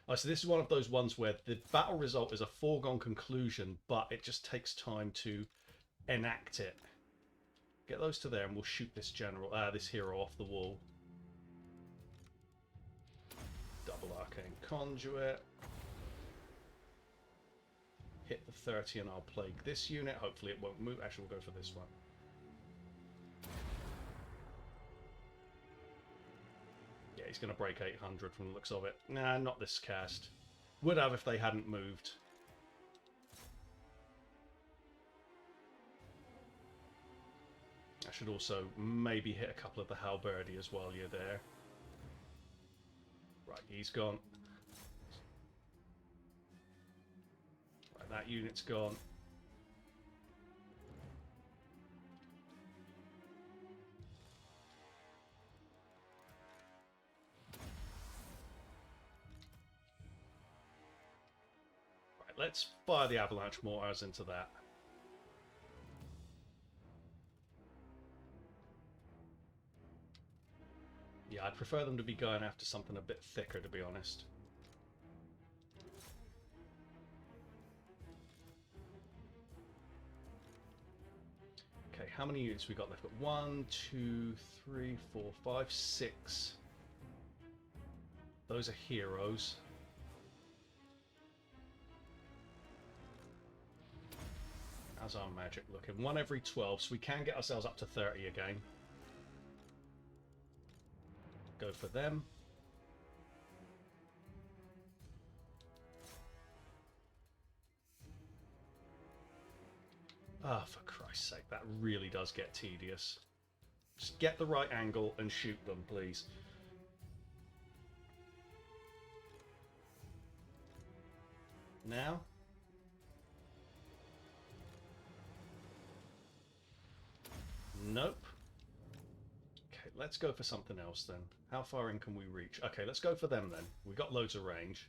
Oh, so this is one of those ones where the battle result is a foregone conclusion, but it just takes time to enact it. Get those to there, and we'll shoot this this hero off the wall. Double arcane conduit. Hit the 30 and I'll plague this unit. Hopefully it won't move. Actually, we'll go for this one. Yeah, he's going to break 800 from the looks of it. Nah, not this cast. Would have if they hadn't moved. I should also maybe hit a couple of the halberdiers while you're there. Right, he's gone. That unit's gone. let's fire the avalanche mortars into that. Yeah, I'd prefer them to be going after something a bit thicker, to be honest. Okay, how many units we got left? Got 1, 2, 3, 4, 5, 6. Those are heroes. How's our magic looking? 1 every 12, so we can get ourselves up to 30 again. Go for them. Ah, for Christ's sake, that really does get tedious. Just get the right angle and shoot them, please. Now. Nope. Okay, let's go for something else then. How far in can we reach? Okay, let's go for them then. We've got loads of range.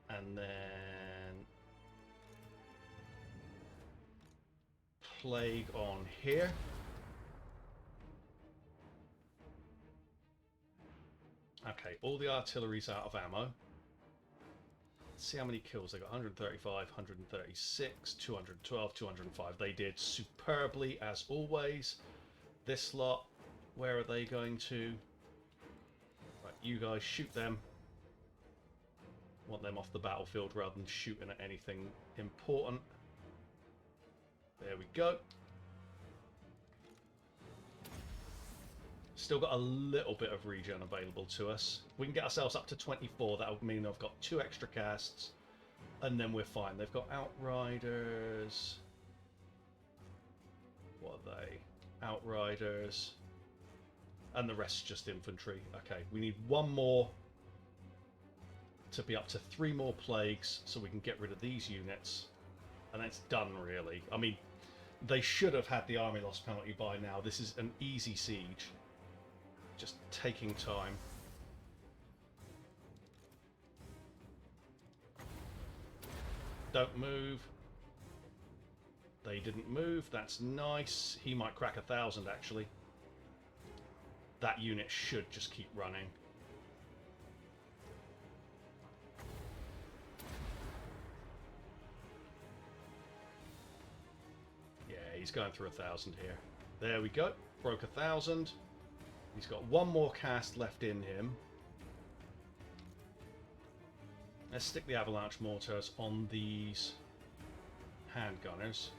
And then plague on here. Okay, all the artillery's out of ammo. Let's see how many kills they got. 135, 136, 212, 205. They did superbly as always. This lot, where are they going to? Right, you guys shoot them. Want them off the battlefield rather than shooting at anything important. There we go. Still got a little bit of regen available to us. We can get ourselves up to 24. That would mean I've got 2 extra casts. And then we're fine. They've got Outriders. What are they? Outriders. And the rest just infantry. Okay, we need 1 more to be up to 3 more plagues so we can get rid of these units. And that's done, really. I mean, they should have had the army loss penalty by now. This is an easy siege. Just taking time. Don't move. They didn't move. That's nice. He might crack 1,000 actually. That unit should just keep running. Yeah, he's going through 1,000 here. There we go. Broke 1,000. He's got 1 more cast left in him. Let's stick the avalanche mortars on these handgunners.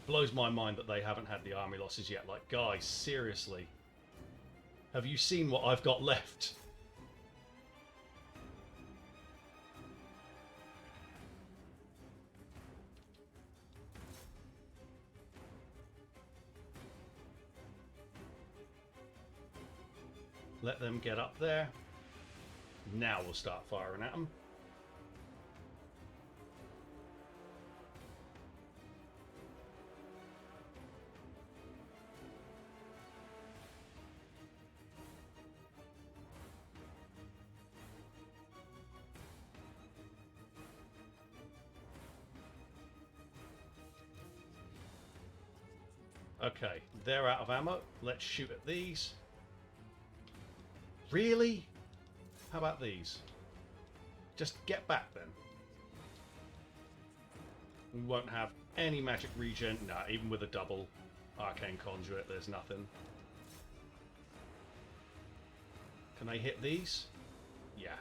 Blows my mind that they haven't had the army losses yet. Like, guys, seriously. Have you seen what I've got left? Let them get up there. Now we'll start firing at them. Okay, they're out of ammo. Let's shoot at these. Really? How about these? Just get back then. We won't have any magic regen. Nah, even with a double arcane conduit, there's nothing. Can they hit these? Yeah.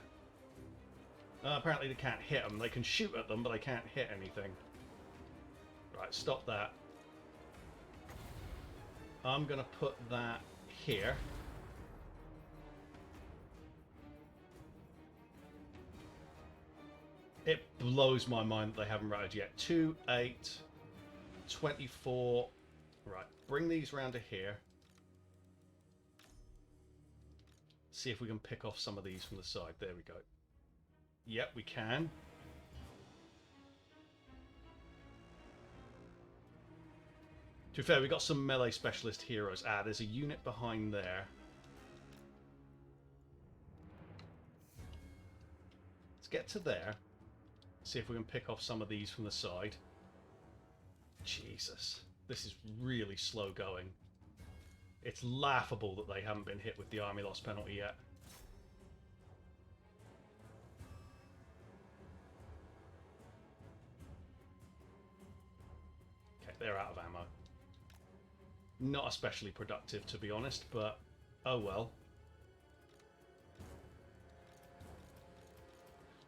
Apparently they can't hit them. They can shoot at them, but they can't hit anything. Right, stop that. I'm going to put that here. It blows my mind that they haven't routed yet. 2, 8, 24. Right, bring these round to here. See if we can pick off some of these from the side. There we go. Yep, we can. To be fair, we got some melee specialist heroes. Ah, there's a unit behind there. Let's get to there. See if we can pick off some of these from the side. Jesus. This is really slow going. It's laughable that they haven't been hit with the army loss penalty yet. Okay, they're out of ammo. Not especially productive, to be honest, but oh well.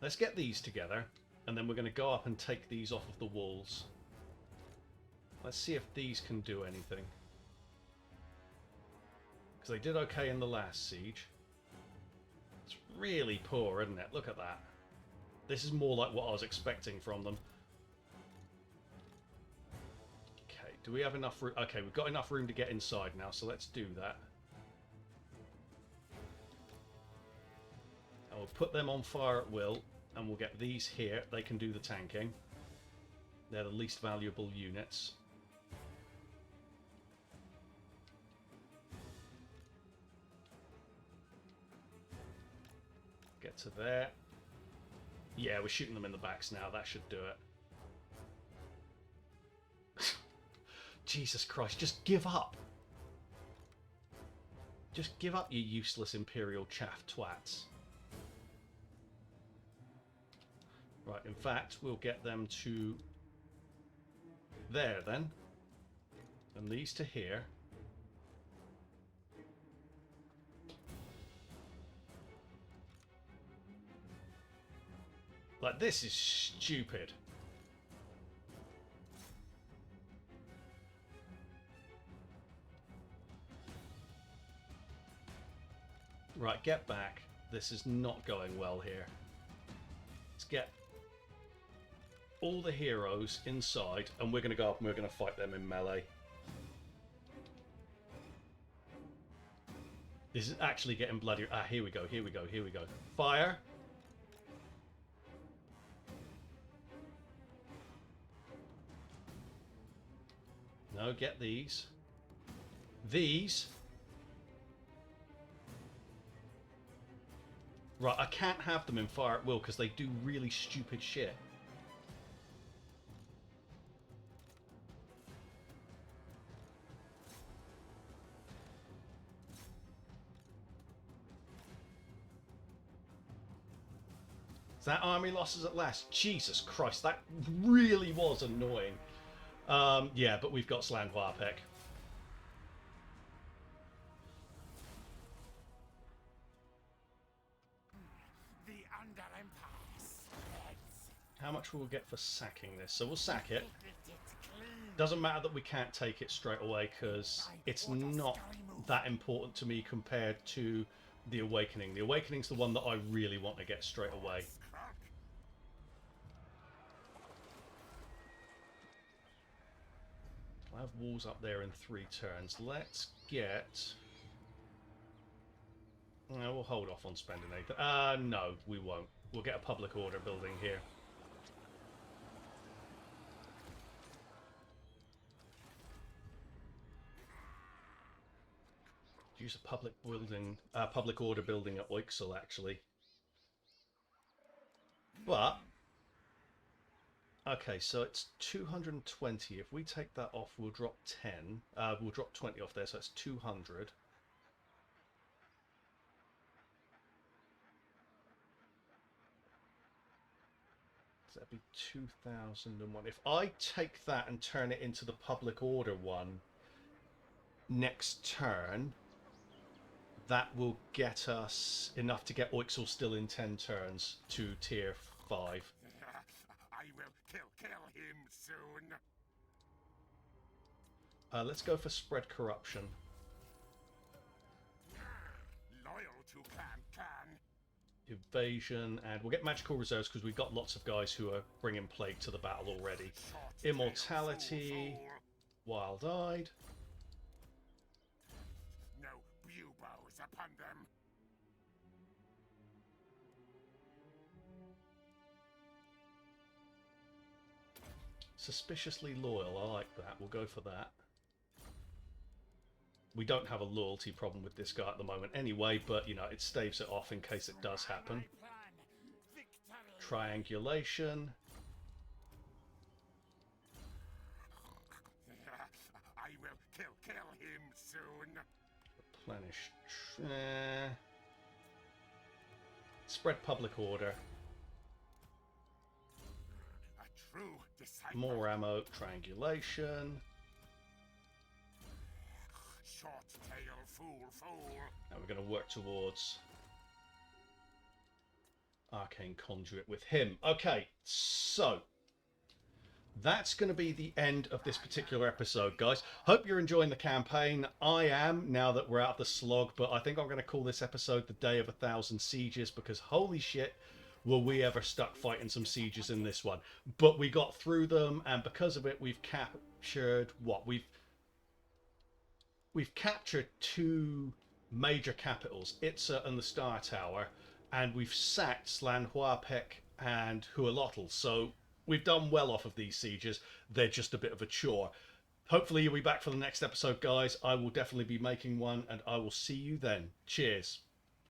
Let's get these together, and then we're going to go up and take these off of the walls. Let's see if these can do anything. Because they did okay in the last siege. It's really poor, isn't it? Look at that. This is more like what I was expecting from them. Okay, do we have enough room? Okay, we've got enough room to get inside now, so let's do that. And we'll put them on fire at will, and we'll get these here. They can do the tanking. They're the least valuable units. Get to there. Yeah, we're shooting them in the backs now. That should do it. Jesus Christ, just give up. Just give up, you useless Imperial chaff twats. Right, in fact, we'll get them to there then. And these to here. Like, this is stupid. Right, get back. This is not going well here. Let's get all the heroes inside, and we're going to go up and we're going to fight them in melee. This is actually getting bloody... Ah, here we go, here we go, here we go. Fire! No, get these. These. Right, I can't have them in fire at will because they do really stupid shit. Is that army losses at last? Jesus Christ, that really was annoying. Yeah, but we've got Slan Warpek. The Under Empire spreads. How much will we get for sacking this? So we'll sack it. It clean. Doesn't matter that we can't take it straight away because it's not that important to me compared to the Awakening. The Awakening's the one that I really want to get straight away. I have walls up there in 3 turns. Let's get... No, we'll hold off on spending anything. No, we won't. We'll get a public order building here. Use a public order building at Oixel, actually. But... Okay, so it's 220. If we take that off, we'll drop 10. We'll drop 20 off there, so it's 200. So that'd be 2001. If I take that and turn it into the public order one next turn, that will get us enough to get Oixel still in 10 turns to tier 5. I will kill him soon. Let's go for spread corruption. Loyal to Can. Evasion, and we'll get magical reserves because we've got lots of guys who are bringing plague to the battle already. Immortality, wild-eyed. No buboes upon them. Suspiciously loyal, I like that. We'll go for that. We don't have a loyalty problem with this guy at the moment anyway, but, you know, it staves it off in case it does happen. Triangulation. I will kill him soon. Replenish. Spread public order. A true disciple. More ammo. Triangulation. Short tail, fool. Now we're going to work towards Arcane Conduit with him. Okay, so that's going to be the end of this particular episode, guys. Hope you're enjoying the campaign. I am, now that we're out of the slog, but I think I'm going to call this episode The Day of 1,000 Sieges, because holy shit, were we ever stuck fighting some sieges in this one. But we got through them, and because of it, we've captured what? We've captured 2 major capitals, Itza and the Star Tower, and we've sacked Slanhuapek and Hualotl. So we've done well off of these sieges. They're just a bit of a chore. Hopefully you'll be back for the next episode, guys. I will definitely be making one, and I will see you then. Cheers.